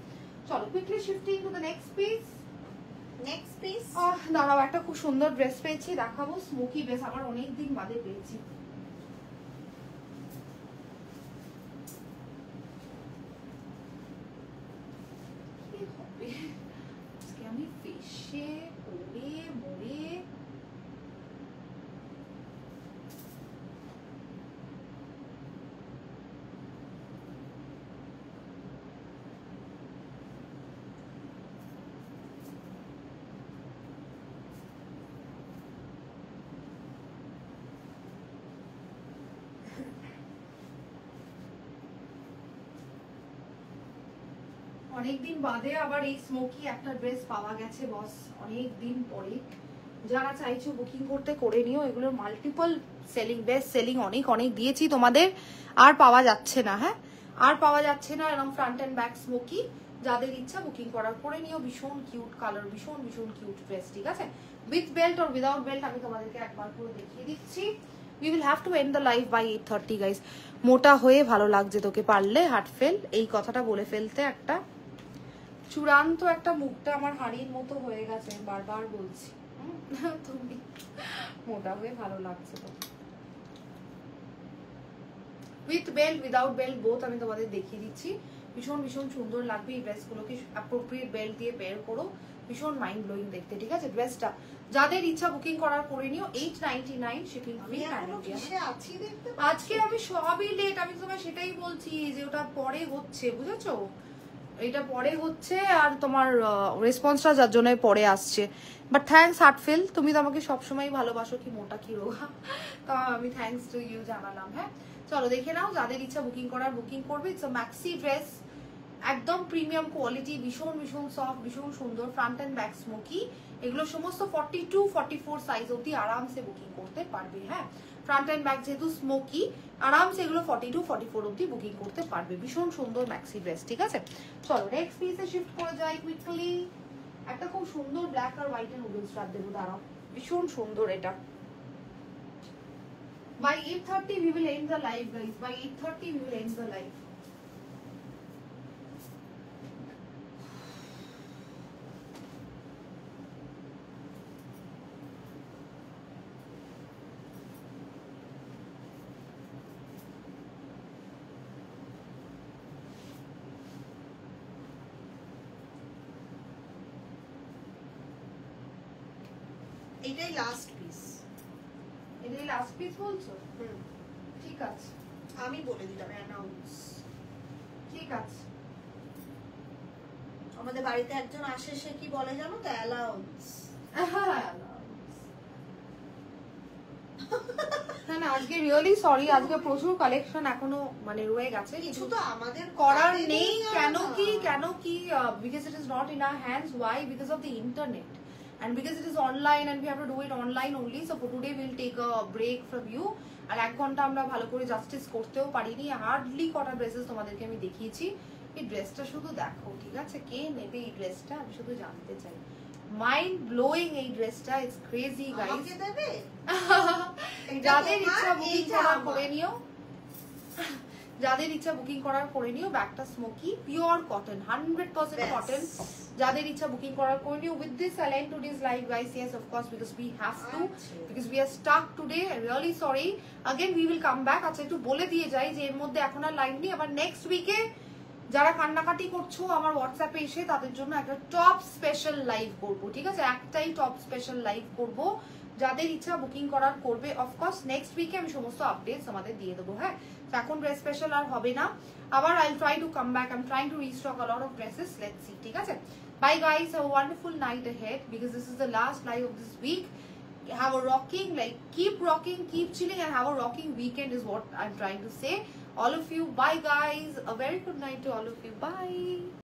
চলো quickly shifting to the next piece. দাঁড়াও, একটা খুব সুন্দর ড্রেস পেয়েছি দেখাবো, স্মোকি ড্রেস, আমার অনেকদিন বাদে পেয়েছি। আজকে আমি ফেসে পরে মরে অনেকদিন বাদে আবার এই স্মোকি একটা ড্রেস পাওয়া গেছে বস, অনেকদিন পরে। যারা চাইছো বুকিং করতে করে নিও, এগুলোর মাল্টিপল সেলিং, বেস্ট সেলিং অনেক দিয়েছি তোমাদের, আর পাওয়া যাচ্ছে না। হ্যাঁ আর পাওয়া যাচ্ছে না এরকম ফ্রন্ট এন্ড ব্যাক স্মোকি। যাদের ইচ্ছা বুকিং করার করে নিও, ভীষণ কিউট কালার, ভীষণ কিউট ড্রেস, ঠিক আছে। উইথ বেল্ট আর উইদাউট বেল্ট আমি তোমাদেরকে একবার পুরো দেখিয়ে দিচ্ছি। We will have to end the live by 8:30 guys. মোটা হয়ে ভালো লাগছে তোকে, পারলে হার্ট ফেল, এই কথাটা বলে ফেলতে একটা চূড়ান্ত একটা মুখটা আমার হাড়ির মতো হয়ে গেছে, বারবার বলছি তুমি মোটা হয়ে ভালো লাগছে তো। With belt without belt both আমি তোমাদের দেখিয়ে দিচ্ছি, ভীষণ সুন্দর লাগবে। এই ড্রেসগুলোকে অ্যাপ্রোপ্রিয়েট বেল্ট দিয়ে পেয়ার করো, ভীষণ মাইন্ড ব্লোয়িং দেখতে, ঠিক আছে। ড্রেসটা যাদের ইচ্ছা বুকিং করার করে নিও, 899 শিপিং ফ্রি। আজকে আমি সবই লেট, আমি তোমায় সেটাই বলছি যে ওটা পরে হচ্ছে, বুঝেছো, এটা পরে হচ্ছে, আর তোমার রেসপন্সটা যার জন্য পরে আসছে। বাট থ্যাঙ্কস হার্টফেল, তুমি তো আমাকে সবসময় ভালোবাসো, কি মোটা কি রোগা, তো আমি থ্যাঙ্কস টু ইউ জানালাম। হ্যাঁ চলো দেখে নাও, যাদের ইচ্ছা বুকিং করার বুকিং করবে। ইটস আ ম্যাক্সি ড্রেস, একদম প্রিমিয়াম কোয়ালিটি, ভীষণ সফট, ভীষণ সুন্দর, ফ্রন্ট এন্ড ব্যাক স্মোকি। এগুলো সমস্ত 42-44 সাইজ অবধি আরামসে বুকিং করতে পারবে। হ্যাঁ ফ্রন্ট অ্যান্ড ব্যাক যেহেতু স্মোকি, আরামসে এগুলো 40 to 44 অব্দি বুকিং করতে পারবে। ভীষণ সুন্দর ম্যাক্সি ড্রেস, ঠিক আছে? চলো নেক্সট পিসে শিফট করে যাই কুইকলি। একটা খুব সুন্দর ব্ল্যাক আর হোয়াইট এর নুডলস রাত দেবো, দাঁড়াও, ভীষণ সুন্দর এটা। By 8:30 we will end the live, guys. By 8:30 we will end the live. এটাই লাস্ট পিস। এটাই লাস্ট পিস বলছো? ঠিক আছে, আমি বলে দিলাম অ্যানাউন্স। ঠিক আছে। আমাদের বাড়িতে একজন আসে, সে কি বলে জানো তো? অ্যালাউন্স। না না, আজকে রিয়েলি সরি, আজকে প্রচুর কালেকশন এখনো মানে রয়ে গেছে, কিছু তো আমাদের করার হাতে নেই। না। কেন কি because it is not in our hands. Why? Because of the internet and because it is online and we have to do it online only. So for today we'll take a break from you. আর 1 ঘন্টা আমরা ভালো করে justice করতেও পারিনি, hardly কটা dresses তোমাদেরকে আমি দেখিয়েছি। এই ড্রেসটা শুধু দেখো, ঠিক আছে? কে নেবে এই ড্রেসটা আমি শুধু জানতে চাই। মাইন্ড ব্লোয়িং এই ড্রেসটা, ইটস ক্রেজি গাইস। আমাকে দেবে? যাদের ইচ্ছা বুকিং করার করে নিও, যাদের ইচ্ছা বুকিং করার করে নিও। ব্যাগটা স্মোকি পিওর কটন, 100% কটন। যাদের ইচ্ছা বুকিং করার করে নিও। With this I end today's live, guys. Yes, of course, because we have to, because we are stuck today. Really sorry. Again we will come back. আচ্ছা একটু বলে দিয়ে যাই যে এর মধ্যে এখন আর লাইভ নেই। আবার নেক্সট উইকে যারা কান্নাকাটি করছো আমার হোয়াটসঅ্যাপে এসে, তাদের জন্য একটা টপ স্পেশাল লাইভ করব, ঠিক আছে? একটাই টপ স্পেশাল লাইভ করব। যাদের ইচ্ছা বুকিং করার করবে। অফকোর্স নেক্সট উইকে আমি সমস্ত আপডেটস আমাদের দিয়ে দেবো। হ্যাঁ, এখন ড্রেস স্পেশাল আর হবে না। আবার I try to come back, I am trying to restock a lot of dresses. Let's see, ঠিক আছে? Bye guys, have a wonderful night ahead because this is the last live of this week. Have a rocking, like keep rocking, keep chilling and have a rocking weekend is what I'm trying to say. All of you, bye guys, a very good night to all of you. Bye.